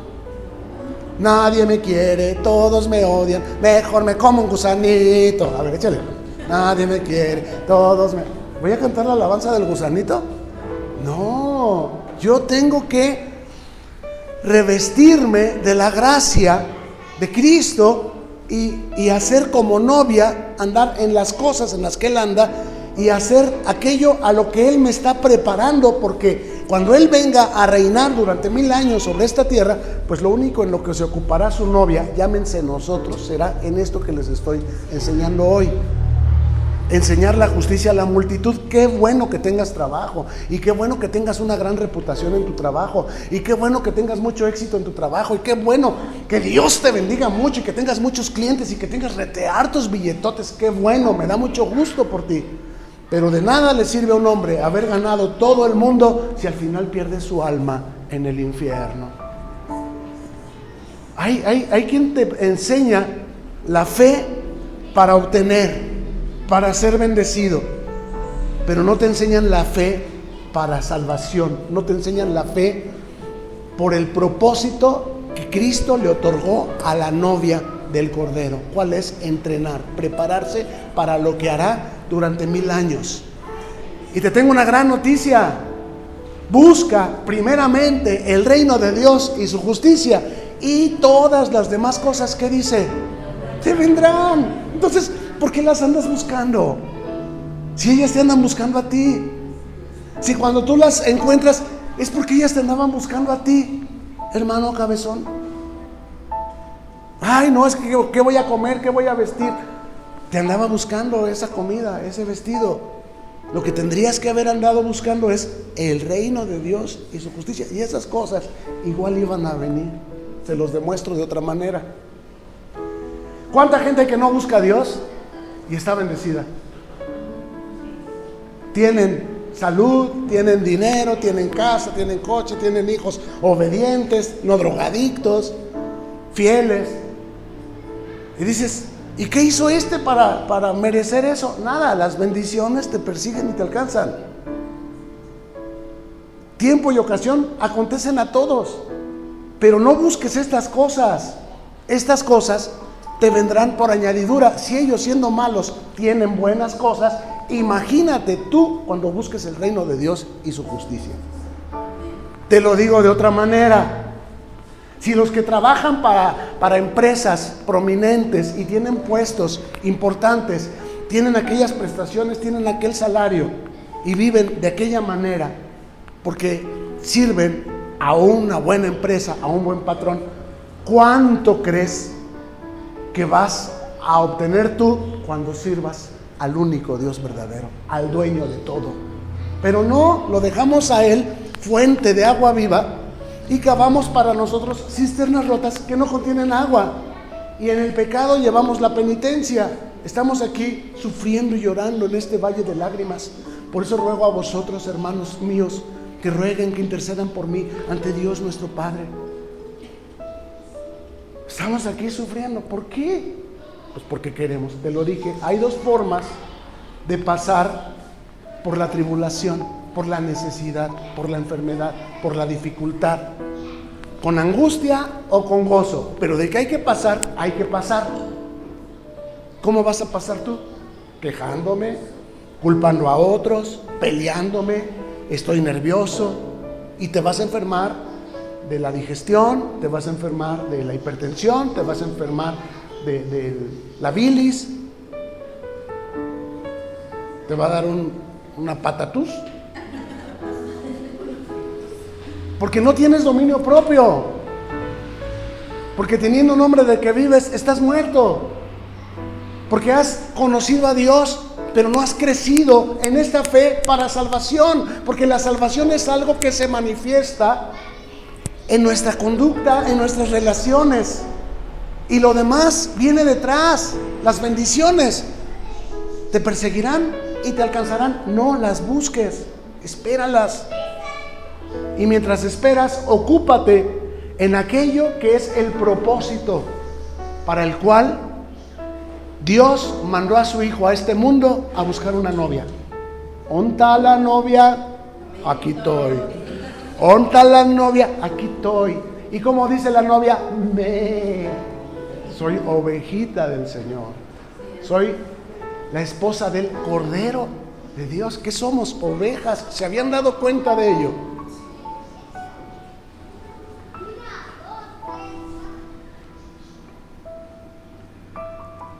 Nadie me quiere, todos me odian, mejor me como un gusanito. A ver, échale. Nadie me quiere, todos me... ¿Voy a cantar la alabanza del gusanito? No, yo tengo que revestirme de la gracia de Cristo y hacer como novia, andar en las cosas en las que Él anda y hacer aquello a lo que Él me está preparando, porque cuando Él venga a reinar durante 1000 años sobre esta tierra, pues lo único en lo que se ocupará su novia, llámense nosotros, será en esto que les estoy enseñando hoy. Enseñar la justicia a la multitud. Qué bueno que tengas trabajo, y qué bueno que tengas una gran reputación en tu trabajo, y qué bueno que tengas mucho éxito en tu trabajo, y qué bueno que Dios te bendiga mucho y que tengas muchos clientes y que tengas hartos billetotes. Qué bueno, me da mucho gusto por ti. Pero de nada le sirve a un hombre haber ganado todo el mundo si al final pierde su alma en el infierno. Hay quien te enseña la fe para obtener, para ser bendecido, pero no te enseñan la fe para salvación, no te enseñan la fe por el propósito que Cristo le otorgó a la novia del Cordero. ¿Cuál es? Entrenar, prepararse para lo que hará durante 1000 años. Y te tengo una gran noticia: busca primeramente el reino de Dios y su justicia, y todas las demás cosas que dice te vendrán. Entonces, ¿por qué las andas buscando? Si ellas te andan buscando a ti. Si cuando tú las encuentras es porque ellas te andaban buscando a ti, hermano cabezón. Ay, no, es que ¿qué voy a comer? ¿Qué voy a vestir? Te andaba buscando esa comida, ese vestido. Lo que tendrías que haber andado buscando es el reino de Dios y su justicia, y esas cosas igual iban a venir. Se los demuestro de otra manera. ¿Cuánta gente que no busca a Dios y está bendecida? Tienen salud, tienen dinero, tienen casa, tienen coche, tienen hijos obedientes, no drogadictos, fieles. Y dices, ¿y qué hizo para merecer eso? Nada, las bendiciones te persiguen y te alcanzan. tiempo y ocasión acontecen a todos. Pero no busques estas cosas. Estas cosas te vendrán por añadidura. Si ellos, siendo malos, tienen buenas cosas, imagínate tú cuando busques el reino de Dios y su justicia. Te lo digo de otra manera. Si los que trabajan para empresas prominentes y tienen puestos importantes, tienen aquellas prestaciones, tienen aquel salario y viven de aquella manera porque sirven a una buena empresa, a un buen patrón, ¿cuánto crees que vas a obtener tú cuando sirvas al único Dios verdadero, al dueño de todo? Pero no, lo dejamos a Él, fuente de agua viva, y cavamos para nosotros cisternas rotas que no contienen agua. Y en el pecado llevamos la penitencia. Estamos aquí sufriendo y llorando en este valle de lágrimas. Por eso ruego a vosotros, hermanos míos, que rueguen, que intercedan por mí ante Dios nuestro Padre. Estamos aquí sufriendo. ¿Por qué? Pues porque queremos. Te lo dije, hay dos formas de pasar por la tribulación: por la necesidad, por la enfermedad, por la dificultad, con angustia o con gozo. Pero de que hay que pasar, hay que pasar. ¿Cómo vas a pasar tú? Quejándome, culpando a otros, peleándome, estoy nervioso, y te vas a enfermar de la digestión, te vas a enfermar de la hipertensión, te vas a enfermar de la bilis, te va a dar una patatús, porque no tienes dominio propio, porque teniendo nombre de que vives, estás muerto, porque has conocido a Dios, pero no has crecido en esta fe para salvación, porque la salvación es algo que se manifiesta en nuestra conducta, en nuestras relaciones, y lo demás viene detrás. Las bendiciones te perseguirán y te alcanzarán, no las busques, espéralas. Y mientras esperas, ocúpate en aquello que es el propósito para el cual Dios mandó a su Hijo a este mundo a buscar una novia. ¿Onta la novia? Aquí estoy. ¿Onta la novia? Aquí estoy. ¿Y cómo dice la novia? Soy ovejita del Señor. Soy la esposa del Cordero de Dios. ¿Qué somos? Ovejas. ¿Se habían dado cuenta de ello?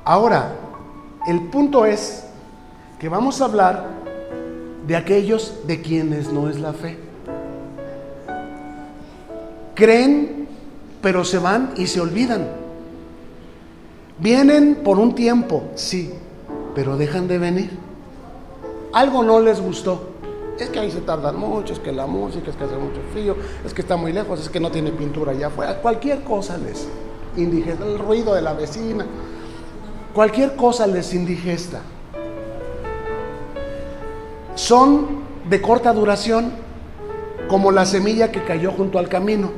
Ahora, el punto es que vamos a hablar de aquellos de quienes no es la fe. Creen, pero se van y se olvidan. Vienen por un tiempo, sí, pero dejan de venir. Algo no les gustó. Es que ahí se tardan mucho, es que la música, es que hace mucho frío, es que está muy lejos, es que no tiene pintura allá afuera. Cualquier cosa les indigesta, el ruido de la vecina. Cualquier cosa les indigesta. Son de corta duración, como la semilla que cayó junto al camino.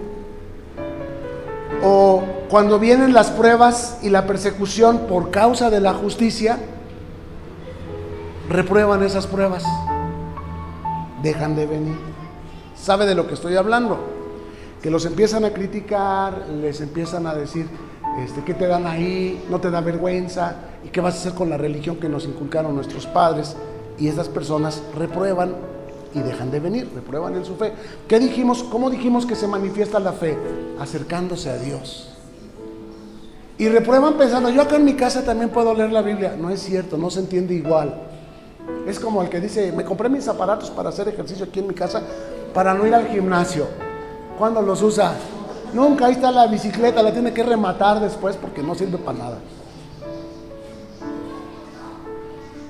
O cuando vienen las pruebas y la persecución por causa de la justicia, reprueban esas pruebas, dejan de venir. ¿Sabe de lo que estoy hablando? Que los empiezan a criticar, les empiezan a decir: ¿qué te dan ahí? ¿No te da vergüenza? ¿Y qué vas a hacer con la religión que nos inculcaron nuestros padres? Y estas personas reprueban y dejan de venir, reprueban en su fe. ¿Qué dijimos? ¿Cómo dijimos que se manifiesta la fe? Acercándose a Dios. Y reprueban pensando: yo acá en mi casa también puedo leer la Biblia. No es cierto, no se entiende igual. Es como el que dice: me compré mis aparatos para hacer ejercicio aquí en mi casa para no ir al gimnasio. ¿Cuándo los usa? Nunca. Ahí está la bicicleta, la tiene que rematar después porque no sirve para nada.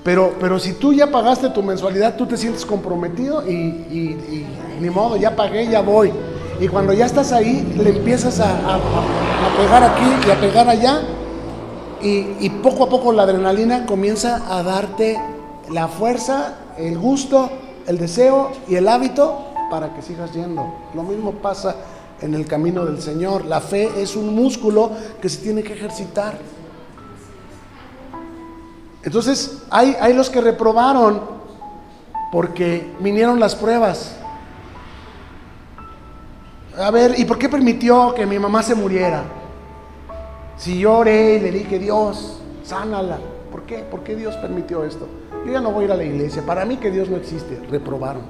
Pero si tú ya pagaste tu mensualidad, tú te sientes comprometido y ni modo, ya pagué, ya voy. Y cuando ya estás ahí, le empiezas a pegar aquí y a pegar allá, y poco a poco la adrenalina comienza a darte la fuerza, el gusto, el deseo y el hábito para que sigas yendo. Lo mismo pasa en el camino del Señor. La fe es un músculo que se tiene que ejercitar. Entonces hay los que reprobaron porque vinieron las pruebas, A ver, ¿y por qué permitió que mi mamá se muriera? Si yo oré y le dije, Dios, sánala. ¿Por qué? ¿Por qué Dios permitió esto? Yo ya no voy a ir a la iglesia. Para mí que Dios no existe. Reprobaron.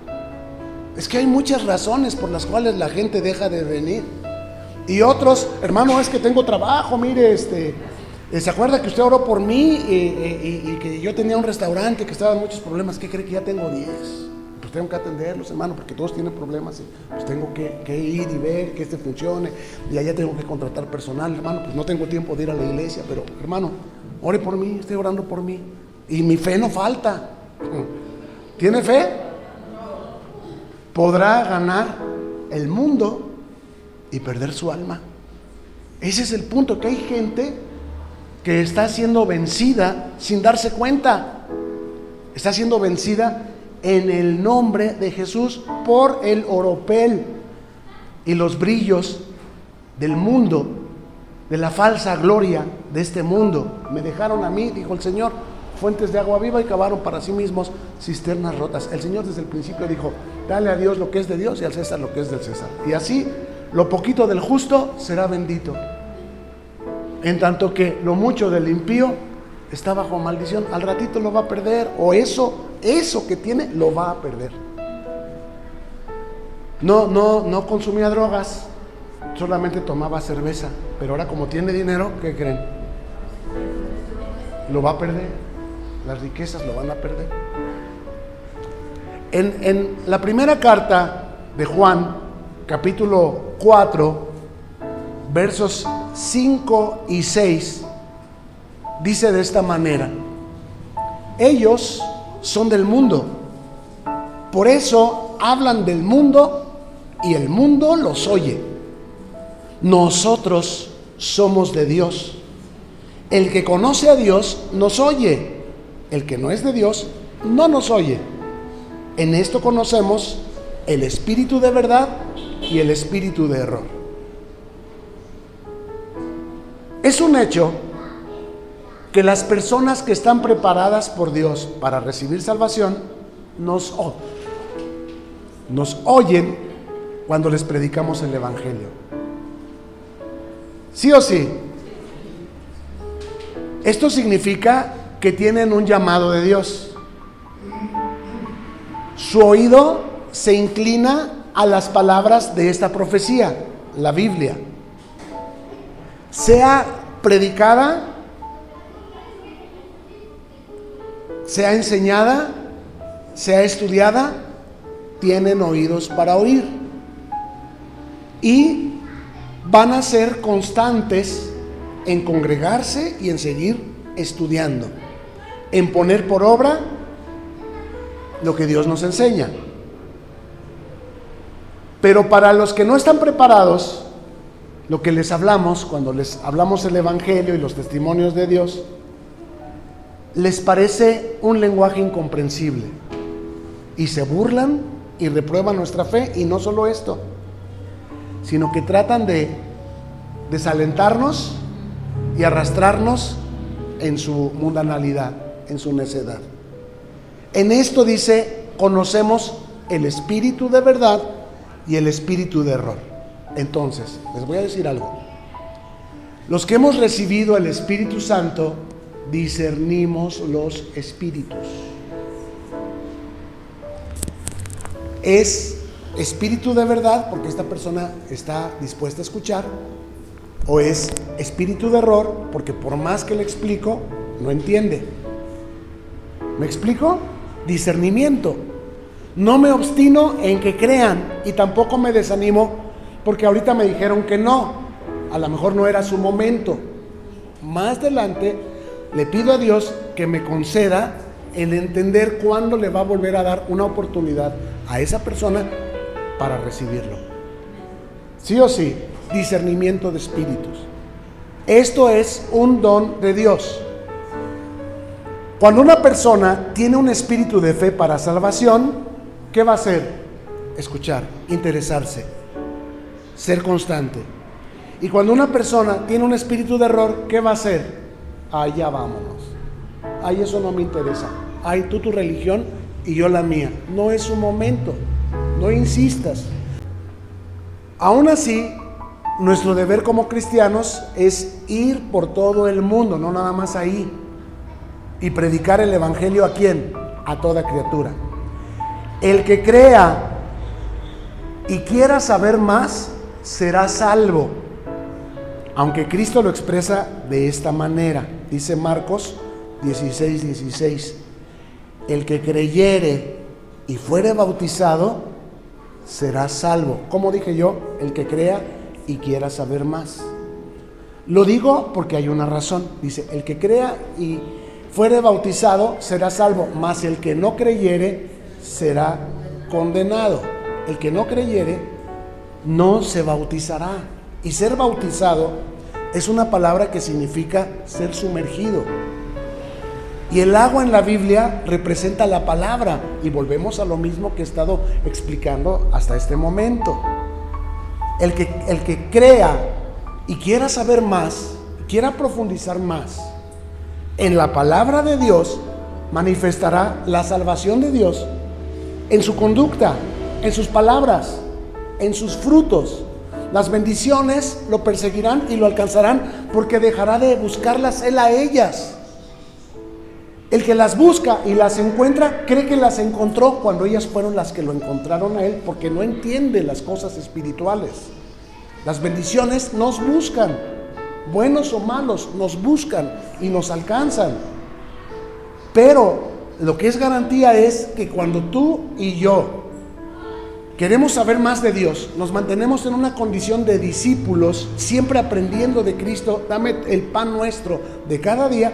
Es que hay muchas razones por las cuales la gente deja de venir. Y otros, hermano, es que tengo trabajo, mire, ¿se acuerda que usted oró por mí y que yo tenía un restaurante que estaba en muchos problemas? ¿Qué cree que ya tengo 10? Pues tengo que atenderlos, hermano, porque todos tienen problemas. Pues tengo que ir y ver que funcione. Y allá tengo que contratar personal, hermano. Pues no tengo tiempo de ir a la iglesia, pero, hermano, ore por mí, estoy orando por mí. Y mi fe no falta. ¿Tiene fe? Podrá ganar el mundo y perder su alma. Ese es el punto, que hay gente que está siendo vencida sin darse cuenta. Está siendo vencida en el nombre de Jesús por el oropel y los brillos del mundo, de la falsa gloria de este mundo. Me dejaron a mí, dijo el Señor, fuentes de agua viva y cavaron para sí mismos cisternas rotas. El Señor desde el principio dijo, dale a Dios lo que es de Dios y al César lo que es del César. Y así lo poquito del justo será bendito, en tanto que lo mucho del impío está bajo maldición. Al ratito lo va a perder, o eso que tiene lo va a perder. No consumía drogas, solamente tomaba cerveza, pero ahora como tiene dinero, ¿qué creen? Lo va a perder. Las riquezas lo van a perder. En la primera carta de Juan, capítulo 4, versos 5 y 6, dice de esta manera: ellos son del mundo, por eso hablan del mundo y el mundo los oye. Nosotros somos de Dios. El que conoce a Dios nos oye. El que no es de Dios no nos oye. En esto conocemos el espíritu de verdad y el espíritu de error. Es un hecho que las personas que están preparadas por Dios para recibir salvación nos oyen cuando les predicamos el Evangelio. ¿Sí o sí? Esto significa que tienen un llamado de Dios. Su oído se inclina a las palabras de esta profecía, la Biblia. Sea predicada, sea enseñada, sea estudiada, tienen oídos para oír. Y van a ser constantes en congregarse y en seguir estudiando, en poner por obra lo que Dios nos enseña. Pero para los que no están preparados, lo que les hablamos, cuando les hablamos el Evangelio y los testimonios de Dios, les parece un lenguaje incomprensible y se burlan y reprueban nuestra fe. Y no solo esto, sino que tratan de desalentarnos y arrastrarnos en su mundanalidad, en su necedad. En esto dice, conocemos el espíritu de verdad y el espíritu de error. Entonces, les voy a decir algo. Los que hemos recibido el Espíritu Santo, discernimos los espíritus. Es espíritu de verdad porque esta persona está dispuesta a escuchar, o es espíritu de error porque por más que le explico, no entiende. ¿Me explico? Discernimiento. No me obstino en que crean y tampoco me desanimo porque ahorita me dijeron que no. A lo mejor no era su momento. Más adelante le pido a Dios que me conceda el entender cuándo le va a volver a dar una oportunidad a esa persona para recibirlo. Sí o sí, discernimiento de espíritus. Esto es un don de Dios. Cuando una persona tiene un espíritu de fe para salvación, ¿qué va a hacer? Escuchar, interesarse, ser constante. Y cuando una persona tiene un espíritu de error, ¿qué va a hacer? Allá vámonos. Ay, eso no me interesa. Ay, tú tu religión y yo la mía. No es su momento. No insistas. Aún así, nuestro deber como cristianos es ir por todo el mundo, no nada más ahí, y predicar el evangelio ¿a quién? A toda criatura. El que crea y quiera saber más será salvo, aunque Cristo lo expresa de esta manera. Dice Marcos 16:16: el que creyere y fuere bautizado será salvo. Como dije yo, el que crea y quiera saber más. Lo digo porque hay una razón. Dice, el que crea y fuere bautizado será salvo, mas el que no creyere será condenado. El que no creyere no se bautizará. Y ser bautizado es una palabra que significa ser sumergido. Y el agua en la Biblia representa la palabra. Y volvemos a lo mismo que he estado explicando hasta este momento. El que crea y quiera saber más, quiera profundizar más en la palabra de Dios, manifestará la salvación de Dios en su conducta, en sus palabras, en sus frutos. Las bendiciones lo perseguirán y lo alcanzarán porque dejará de buscarlas él a ellas. El que las busca y las encuentra cree que las encontró cuando ellas fueron las que lo encontraron a él, porque no entiende las cosas espirituales. Las bendiciones nos buscan, buenos o malos, nos buscan y nos alcanzan. Pero lo que es garantía es que cuando tú y yo queremos saber más de Dios, nos mantenemos en una condición de discípulos, siempre aprendiendo de Cristo, dame el pan nuestro de cada día.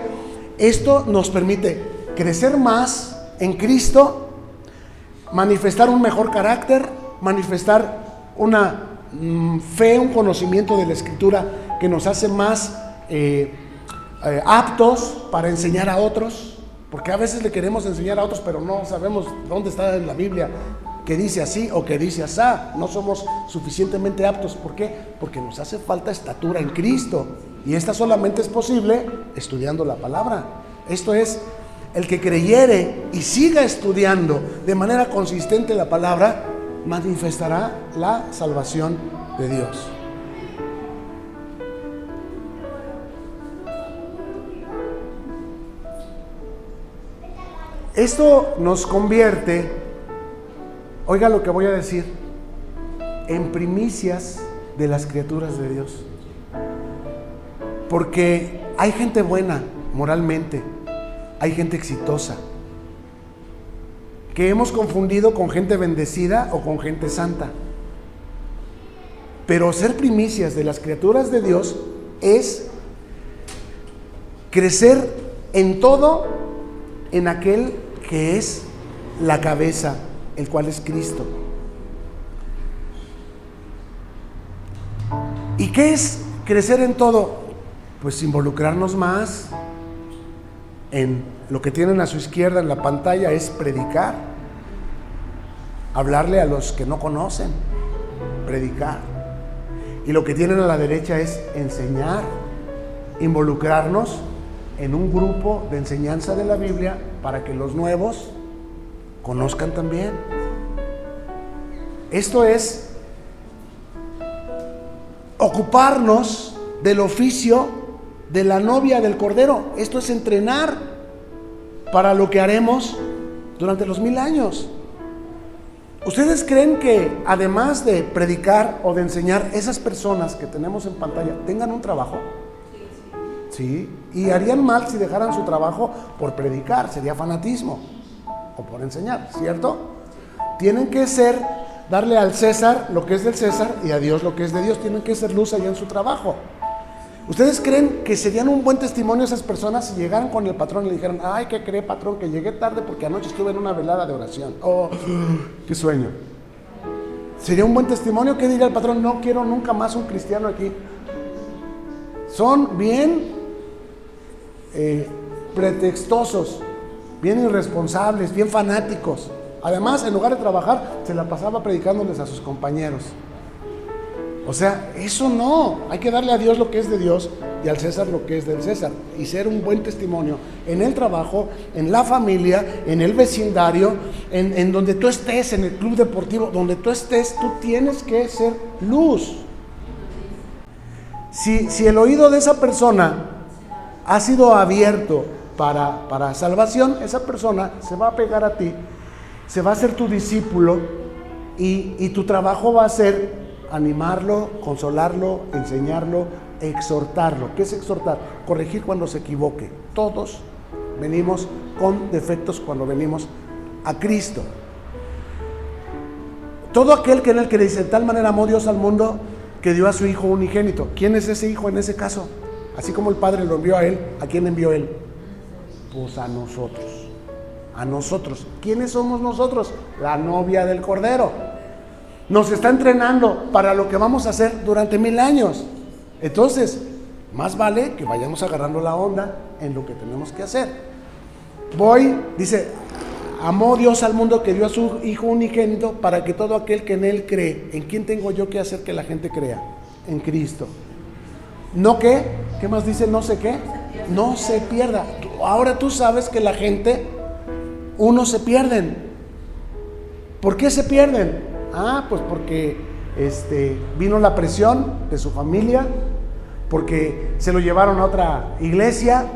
Esto nos permite crecer más en Cristo, manifestar un mejor carácter, manifestar una fe, un conocimiento de la Escritura que nos hace más aptos para enseñar a otros, porque a veces le queremos enseñar a otros, pero no sabemos dónde está en la Biblia que dice así o que dice asá. No somos suficientemente aptos. ¿Por qué? Porque nos hace falta estatura en Cristo, y esta solamente es posible estudiando la palabra. Esto es, el que creyere y siga estudiando de manera consistente la palabra, manifestará la salvación de Dios. Esto nos convierte, oiga lo que voy a decir, en primicias de las criaturas de Dios. Porque hay gente buena moralmente, hay gente exitosa, que hemos confundido con gente bendecida o con gente santa. Pero ser primicias de las criaturas de Dios es crecer en todo, en aquel que es la cabeza, el cual es Cristo. ¿Y qué es crecer en todo? Pues involucrarnos más en lo que tienen a su izquierda en la pantalla, es predicar, hablarle a los que no conocen, predicar. Y lo que tienen a la derecha es enseñar, involucrarnos en un grupo de enseñanza de la Biblia para que los nuevos conozcan también. Esto es ocuparnos del oficio de la novia del Cordero. Esto es entrenar para lo que haremos durante los 1000 años. ¿Ustedes creen que además de predicar o de enseñar, esas personas que tenemos en pantalla tengan un trabajo? Sí. Y harían mal si dejaran su trabajo por predicar, sería fanatismo, o por enseñar, ¿cierto? Tienen que darle al César lo que es del César y a Dios lo que es de Dios. Tienen que ser luz allá en su trabajo. ¿Ustedes creen que serían un buen testimonio esas personas si llegaran con el patrón y le dijeran: ay, ¿qué cree, patrón? Que llegué tarde porque anoche estuve en una velada de oración. Oh, qué sueño. ¿Sería un buen testimonio? ¿Qué diría el patrón? No quiero nunca más un cristiano aquí. Son bien pretextosos, bien irresponsables, bien fanáticos. Además, en lugar de trabajar, se la pasaba predicándoles a sus compañeros. O sea, eso no. Hay que darle a Dios lo que es de Dios y al César lo que es del César. Y ser un buen testimonio en el trabajo, en la familia, en el vecindario, en donde tú estés, en el club deportivo, donde tú estés, tú tienes que ser luz. Si el oído de esa persona ha sido abierto para salvación, esa persona se va a pegar a ti, se va a hacer tu discípulo y tu trabajo va a ser animarlo, consolarlo, enseñarlo, exhortarlo. ¿Qué es exhortar? Corregir cuando se equivoque. Todos venimos con defectos cuando venimos a Cristo. Todo aquel que en él cree, dice, de tal manera amó Dios al mundo que dio a su Hijo unigénito. ¿Quién es ese Hijo en ese caso? Así como el Padre lo envió a él, ¿a quién envió él? Pues a nosotros. A nosotros. ¿Quiénes somos nosotros? La novia del Cordero. Nos está entrenando para lo que vamos a hacer durante 1000 años. Entonces, más vale que vayamos agarrando la onda en lo que tenemos que hacer. Dice, amó Dios al mundo que dio a su Hijo unigénito para que todo aquel que en él cree. ¿En quién tengo yo que hacer que la gente crea? En Cristo. ¿No qué? ¿Qué más dice? No sé qué. No se pierda. Ahora tú sabes que la gente, unos se pierden. ¿Por qué se pierden? Pues porque vino la presión de su familia, porque se lo llevaron a otra iglesia,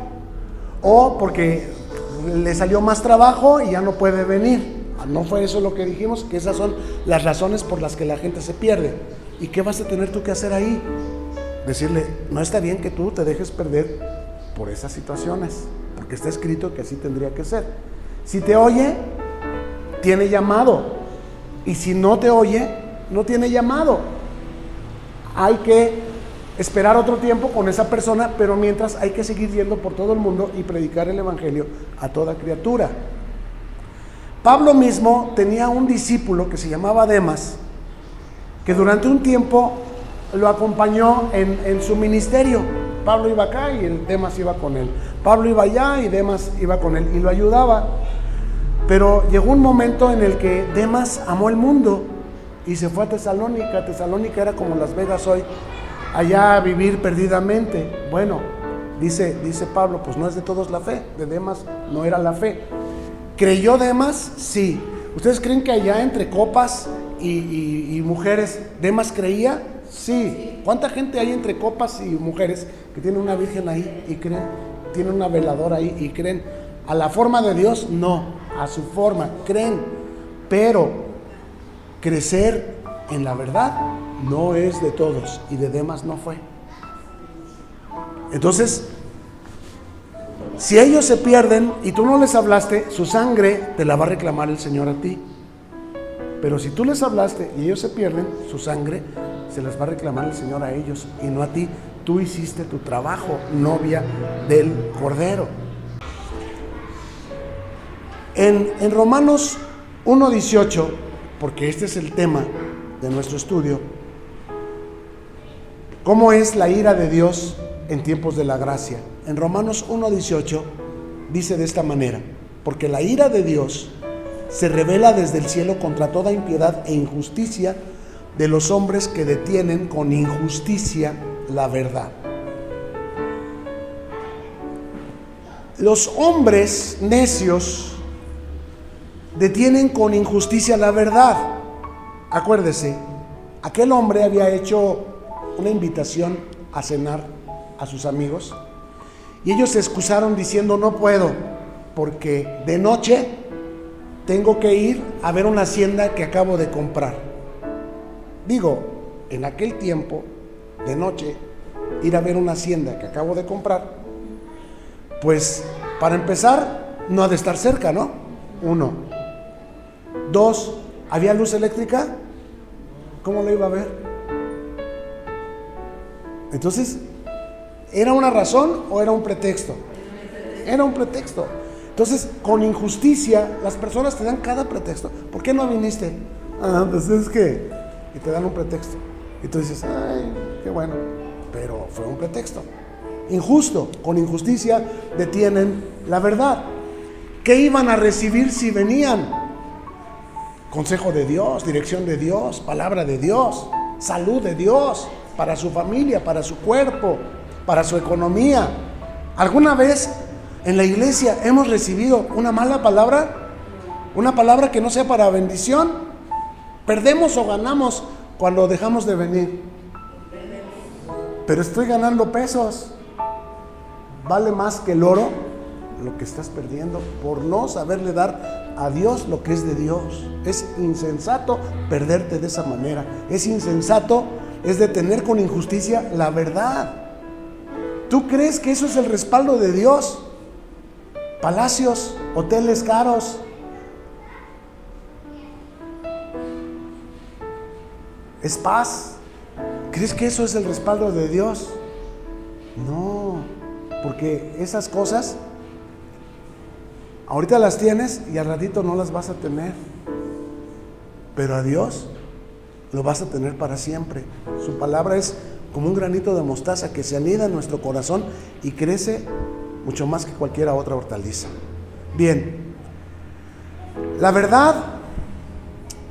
o porque le salió más trabajo y ya no puede venir. No fue eso lo que dijimos, que esas son las razones por las que la gente se pierde. ¿Y qué vas a tener tú que hacer ahí? Decirle, no está bien que tú te dejes perder por esas situaciones, porque está escrito que así tendría que ser. Si te oye, tiene llamado. Y si no te oye, no tiene llamado. Hay que esperar otro tiempo con esa persona, pero mientras hay que seguir yendo por todo el mundo y predicar el evangelio a toda criatura. Pablo mismo tenía un discípulo que se llamaba Demas, que durante un tiempo lo acompañó en su ministerio. Pablo iba acá y Demas iba con él. Pablo iba allá y Demas iba con él y lo ayudaba. Pero llegó un momento en el que Demas amó el mundo y se fue a Tesalónica. Tesalónica era como Las Vegas hoy, allá a vivir perdidamente. Bueno, dice Pablo, pues no es de todos la fe, de Demas no era la fe. ¿Creyó Demas? Sí. ¿Ustedes creen que allá entre copas y mujeres Demas creía? Sí. ¿Cuánta gente hay entre copas y mujeres que tiene una virgen ahí y creen? Tiene una veladora ahí y creen. ¿A la forma de Dios? No. A su forma, creen, pero crecer en la verdad no es de todos y de Demas no fue. Entonces, si ellos se pierden y tú no les hablaste, su sangre te la va a reclamar el Señor a ti. Pero si tú les hablaste y ellos se pierden, su sangre se las va a reclamar el Señor a ellos y no a ti. Tú hiciste tu trabajo, novia del Cordero. En Romanos 1:18, porque este es el tema de nuestro estudio, ¿cómo es la ira de Dios en tiempos de la gracia? En Romanos 1:18 dice de esta manera, porque la ira de Dios se revela desde el cielo contra toda impiedad e injusticia de los hombres que detienen con injusticia la verdad. Los hombres necios detienen con injusticia la verdad. Acuérdese, aquel hombre había hecho una invitación a cenar a sus amigos y ellos se excusaron diciendo, no puedo porque de noche tengo que ir a ver una hacienda que acabo de comprar. Digo, en aquel tiempo, de noche, ir a ver una hacienda que acabo de comprar, pues para empezar no ha de estar cerca, ¿no? 1. 2, ¿había luz eléctrica? ¿Cómo lo iba a ver? Entonces, ¿era una razón o era un pretexto? Era un pretexto. Entonces, con injusticia, las personas te dan cada pretexto. ¿Por qué no viniste? Pues es que... Y te dan un pretexto. Y tú dices, ay, qué bueno. Pero fue un pretexto. Injusto, con injusticia detienen la verdad. ¿Qué iban a recibir si venían? Consejo de Dios, dirección de Dios, palabra de Dios. salud de Dios para su familia, para su cuerpo, para su economía. ¿Alguna vez en la iglesia hemos recibido una mala palabra? Una palabra que no sea para bendición. ¿Perdemos o ganamos cuando dejamos de venir? Pero estoy ganando pesos. Vale más que el oro lo que estás perdiendo por no saberle dar a Dios lo que es de Dios. Es insensato perderte de esa manera. Es insensato, es detener con injusticia la verdad. ¿Tú crees que eso es el respaldo de Dios? Palacios, hoteles caros. ¿Es paz? ¿Crees que eso es el respaldo de Dios? No, porque esas cosas ahorita las tienes y al ratito no las vas a tener. Pero a Dios lo vas a tener para siempre. Su palabra es como un granito de mostaza que se anida en nuestro corazón y crece mucho más que cualquier otra hortaliza. Bien, la verdad,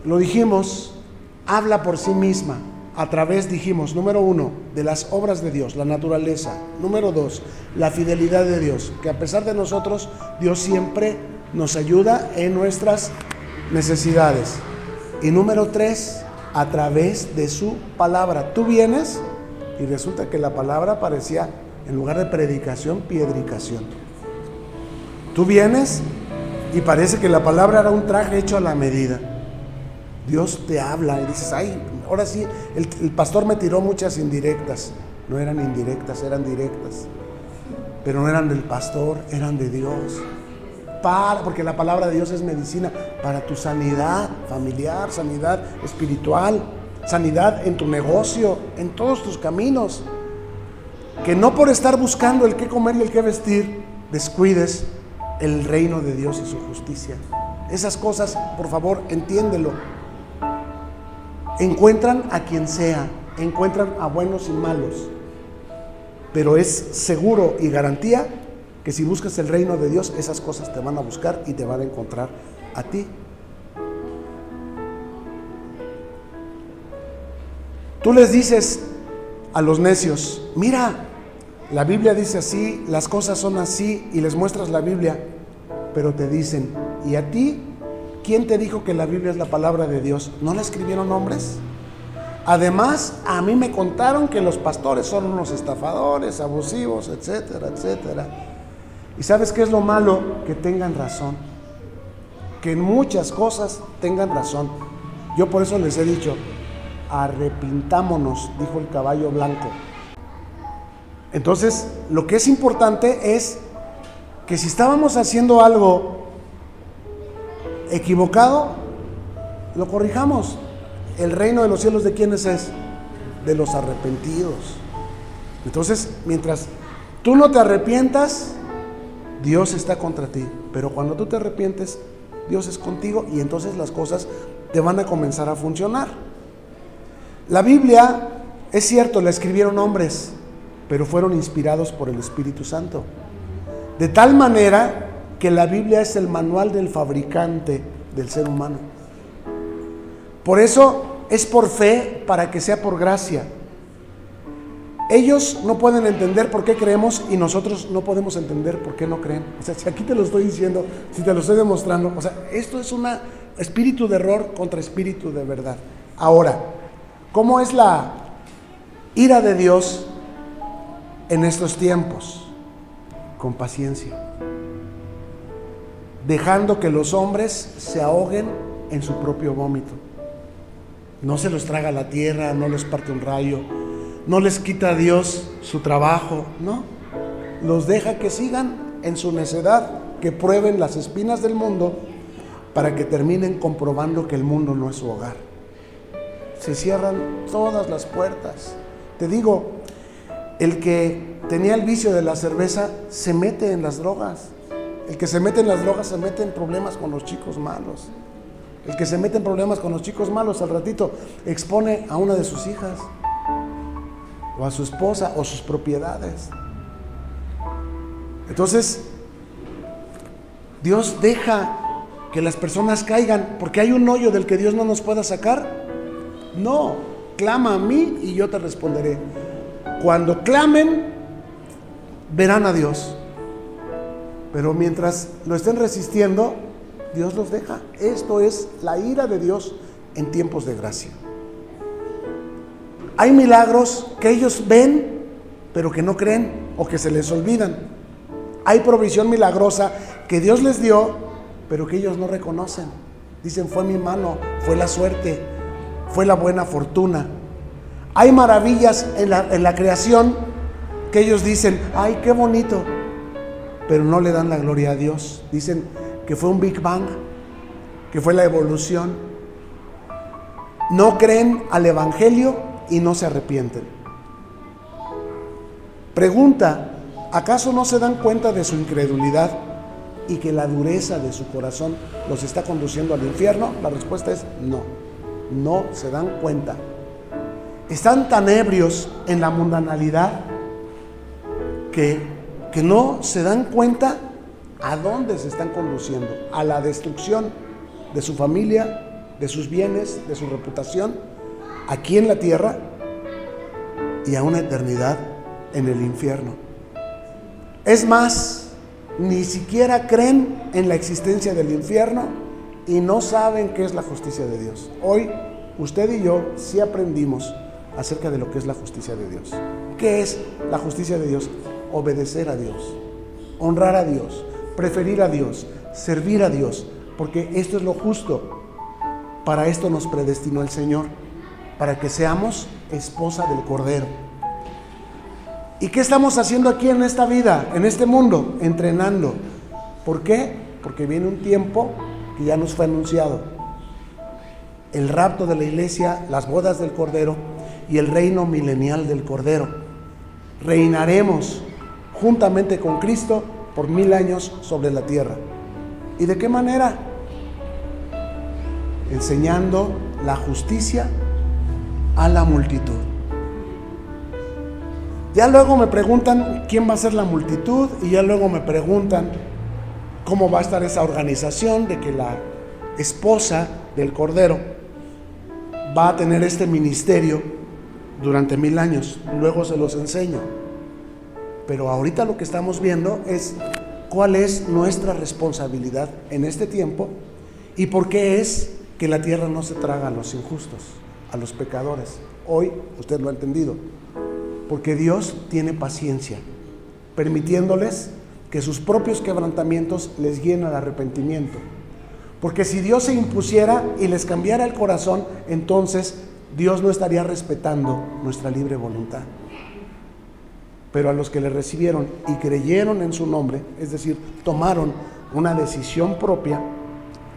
lo dijimos, habla por sí misma a través, dijimos, número 1, de las obras de Dios, la naturaleza. Número 2, la fidelidad de Dios, que a pesar de nosotros, Dios siempre nos ayuda en nuestras necesidades. Y número 3, a través de su palabra. Tú vienes y resulta que la palabra parecía, en lugar de predicación, piedricación. Tú vienes y parece que la palabra era un traje hecho a la medida. Dios te habla y dices, ay, ahora sí, el pastor me tiró muchas indirectas. No eran indirectas, eran directas. Pero no eran del pastor, eran de Dios. Porque la palabra de Dios es medicina para tu sanidad familiar, sanidad espiritual, sanidad en tu negocio, en todos tus caminos. Que no por estar buscando el qué comer y el qué vestir, descuides el reino de Dios y su justicia. Esas cosas, por favor, entiéndelo. Encuentran a quien sea, encuentran a buenos y malos, pero es seguro y garantía que si buscas el reino de Dios, esas cosas te van a buscar y te van a encontrar a ti. Tú les dices a los necios, mira, la Biblia dice así, las cosas son así, y les muestras la Biblia, pero te dicen, ¿y a ti? ¿Quién te dijo que la Biblia es la palabra de Dios? ¿No la escribieron hombres? Además, a mí me contaron que los pastores son unos estafadores, abusivos, etcétera, etcétera. ¿Y sabes qué es lo malo? Que tengan razón. Que en muchas cosas tengan razón. Yo por eso les he dicho, arrepintámonos, dijo el caballo blanco. Entonces, lo que es importante es que si estábamos haciendo algo equivocado, lo corrijamos. El reino de los cielos, ¿de quiénes es? De los arrepentidos. Entonces, mientras tú no te arrepientas, Dios está contra ti. Pero cuando tú te arrepientes, Dios es contigo y entonces las cosas te van a comenzar a funcionar. La Biblia, es cierto, la escribieron hombres, pero fueron inspirados por el Espíritu Santo. De tal manera que la Biblia es el manual del fabricante del ser humano. Por eso es por fe para que sea por gracia. Ellos no pueden entender por qué creemos y nosotros no podemos entender por qué no creen. O sea, si aquí te lo estoy diciendo, si te lo estoy demostrando, o sea, esto es un espíritu de error contra espíritu de verdad. Ahora, ¿cómo es la ira de Dios en estos tiempos? Con paciencia, dejando que los hombres se ahoguen en su propio vómito. No se los traga la tierra, no les parte un rayo, no les quita a Dios su trabajo, no, los deja que sigan en su necedad, que prueben las espinas del mundo para que terminen comprobando que el mundo no es su hogar. Se cierran todas las puertas. Te digo, el que tenía el vicio de la cerveza se mete en las drogas. El que se mete en las drogas se mete en problemas con los chicos malos. El que se mete en problemas con los chicos malos al ratito expone a una de sus hijas o a su esposa o sus propiedades. Entonces, Dios deja que las personas caigan porque hay un hoyo del que Dios no nos pueda sacar. No, clama a mí y yo te responderé. Cuando clamen, verán a Dios. Pero mientras lo estén resistiendo, Dios los deja. Esto es la ira de Dios en tiempos de gracia. Hay milagros que ellos ven, pero que no creen o que se les olvidan. Hay provisión milagrosa que Dios les dio, pero que ellos no reconocen. Dicen, fue mi mano, fue la suerte, fue la buena fortuna. Hay maravillas en la creación que ellos dicen, ay, qué bonito, pero no le dan la gloria a Dios. Dicen que fue un Big Bang, que fue la evolución. No creen al Evangelio y no se arrepienten. Pregunta, ¿acaso no se dan cuenta de su incredulidad y que la dureza de su corazón los está conduciendo al infierno? La respuesta es no, no se dan cuenta. Están tan ebrios en la mundanalidad que no se dan cuenta a dónde se están conduciendo, a la destrucción de su familia, de sus bienes, de su reputación, aquí en la tierra y a una eternidad en el infierno. Es más, ni siquiera creen en la existencia del infierno y no saben qué es la justicia de Dios. Hoy, usted y yo sí aprendimos acerca de lo que es la justicia de Dios. ¿Qué es la justicia de Dios? Obedecer a Dios, honrar a Dios, preferir a Dios, servir a Dios, porque esto es lo justo. Para esto nos predestinó el Señor, para que seamos esposa del Cordero. ¿Y qué estamos haciendo aquí en esta vida, en este mundo? Entrenando. ¿Por qué? Porque viene un tiempo que ya nos fue anunciado. El rapto de la iglesia, las bodas del Cordero y el reino milenial del Cordero. Reinaremos juntamente con Cristo por 1000 años sobre la tierra. ¿Y de qué manera? Enseñando la justicia a la multitud. Ya luego me preguntan quién va a ser la multitud y ya luego me preguntan cómo va a estar esa organización de que la esposa del Cordero va a tener este ministerio durante 1000 años. Luego se los enseño. Pero ahorita lo que estamos viendo es cuál es nuestra responsabilidad en este tiempo y por qué es que la tierra no se traga a los injustos, a los pecadores. Hoy usted lo ha entendido. Porque Dios tiene paciencia, permitiéndoles que sus propios quebrantamientos les guíen al arrepentimiento. Porque si Dios se impusiera y les cambiara el corazón, entonces Dios no estaría respetando nuestra libre voluntad. Pero a los que le recibieron y creyeron en su nombre, es decir, tomaron una decisión propia,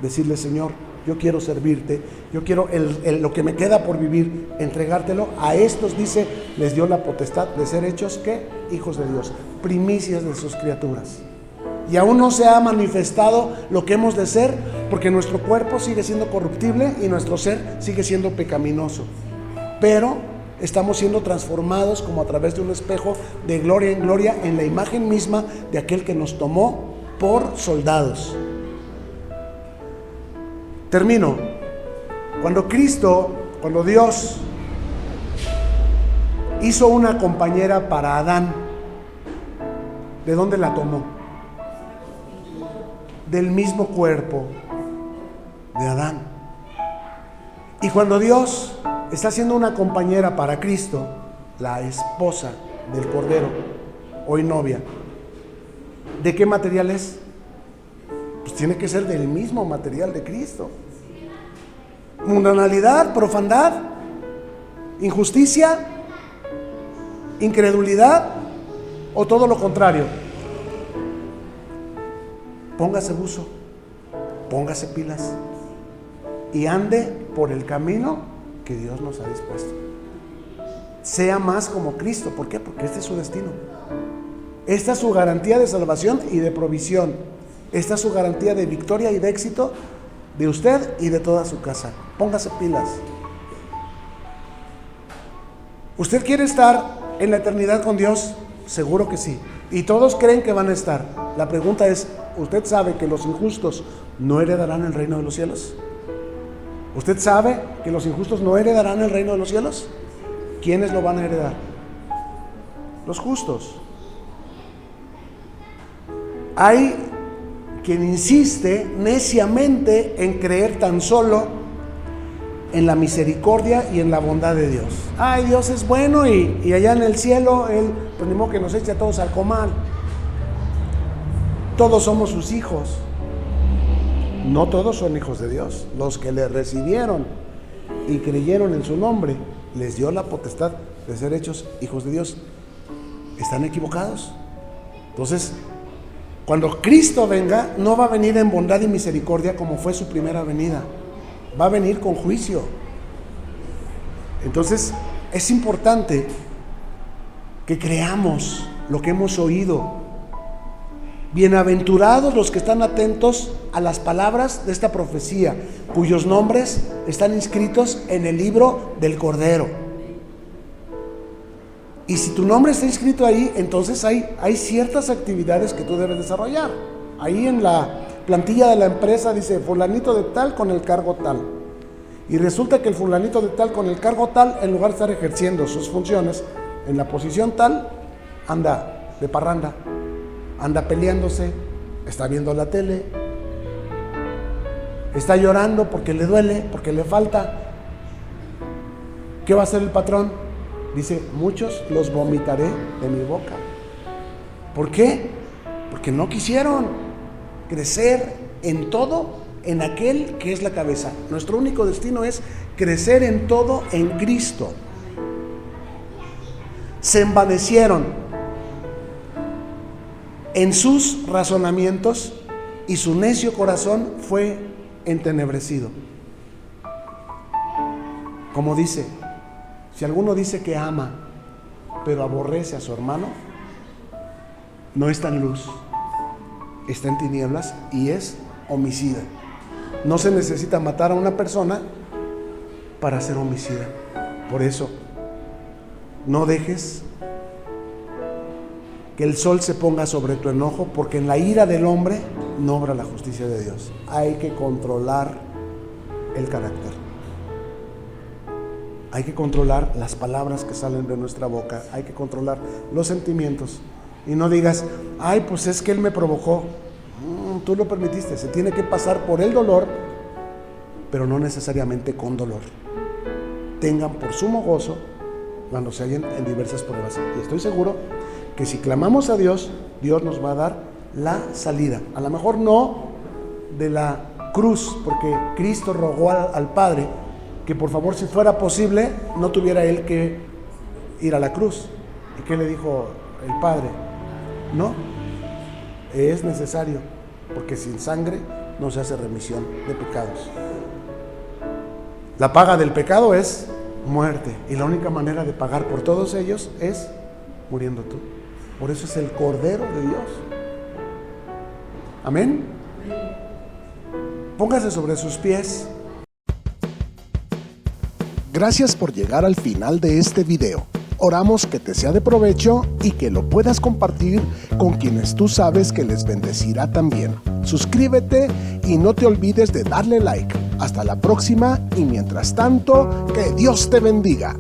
decirle, Señor, yo quiero servirte, yo quiero lo que me queda por vivir, entregártelo. A estos, dice, les dio la potestad de ser hechos, ¿qué? Hijos de Dios, primicias de sus criaturas. Y aún no se ha manifestado lo que hemos de ser, porque nuestro cuerpo sigue siendo corruptible y nuestro ser sigue siendo pecaminoso. Pero estamos siendo transformados como a través de un espejo, de gloria en gloria, en la imagen misma de aquel que nos tomó por soldados. Termino. Cuando Dios hizo una compañera para Adán, ¿de dónde la tomó? Del mismo cuerpo de Adán. Y cuando Dios está haciendo una compañera para Cristo, la esposa del Cordero, hoy novia, ¿de qué material es? Pues tiene que ser del mismo material de Cristo. Mundanalidad, profandad, injusticia, incredulidad o todo lo contrario. Póngase buzo, póngase pilas y ande por el camino que Dios nos ha dispuesto. Sea más como Cristo. ¿Por qué? Porque este es su destino. Esta es su garantía de salvación y de provisión. Esta es su garantía de victoria y de éxito de usted y de toda su casa. Póngase pilas. ¿Usted quiere estar en la eternidad con Dios? Seguro que sí. Y todos creen que van a estar. La pregunta es, ¿usted sabe que los injustos no heredarán el reino de los cielos? ¿Usted sabe que los injustos no heredarán el reino de los cielos? ¿Quiénes lo van a heredar? Los justos. Hay quien insiste neciamente en creer tan solo en la misericordia y en la bondad de Dios. Ay, Dios es bueno y allá en el cielo Él, pues ni modo que nos eche a todos al comal. Todos somos sus hijos. No todos son hijos de Dios. Los que le recibieron y creyeron en su nombre, les dio la potestad de ser hechos hijos de Dios. Están equivocados. Entonces, cuando Cristo venga, no va a venir en bondad y misericordia como fue su primera venida. Va a venir con juicio. Entonces, es importante que creamos lo que hemos oído. Bienaventurados los que están atentos a las palabras de esta profecía, cuyos nombres están inscritos en el libro del Cordero. Y si tu nombre está inscrito ahí, entonces hay ciertas actividades que tú debes desarrollar. Ahí en la plantilla de la empresa dice fulanito de tal con el cargo tal. Y resulta que el fulanito de tal con el cargo tal, en lugar de estar ejerciendo sus funciones en la posición tal, anda de parranda, anda peleándose, está viendo la tele, está llorando porque le duele, porque le falta. ¿Qué va a hacer el patrón? Dice, muchos los vomitaré de mi boca. ¿Por qué? Porque no quisieron crecer en todo en aquel que es la cabeza. Nuestro único destino es crecer en todo en Cristo. Se envanecieron en sus razonamientos y su necio corazón fue entenebrecido. Como dice, si alguno dice que ama, pero aborrece a su hermano, no está en luz, está en tinieblas y es homicida. No se necesita matar a una persona para ser homicida. Por eso, no dejes que el sol se ponga sobre tu enojo, porque en la ira del hombre no obra la justicia de Dios. Hay que controlar el carácter. Hay que controlar las palabras que salen de nuestra boca. Hay que controlar los sentimientos. Y no digas, ay, pues es que él me provocó. Tú lo permitiste. Se tiene que pasar por el dolor, pero no necesariamente con dolor. Tengan por sumo gozo cuando se hallen en diversas pruebas. Y estoy seguro que si clamamos a Dios, Dios nos va a dar la salida. A lo mejor no de la cruz, porque Cristo rogó al Padre que por favor, si fuera posible, no tuviera él que ir a la cruz. ¿Y qué le dijo el Padre? No, es necesario, porque sin sangre no se hace remisión de pecados. La paga del pecado es muerte, y la única manera de pagar por todos ellos es muriendo tú. Por eso es el Cordero de Dios. Amén. Póngase sobre sus pies. Gracias por llegar al final de este video. Oramos que te sea de provecho y que lo puedas compartir con quienes tú sabes que les bendecirá también. Suscríbete y no te olvides de darle like. Hasta la próxima y mientras tanto, que Dios te bendiga.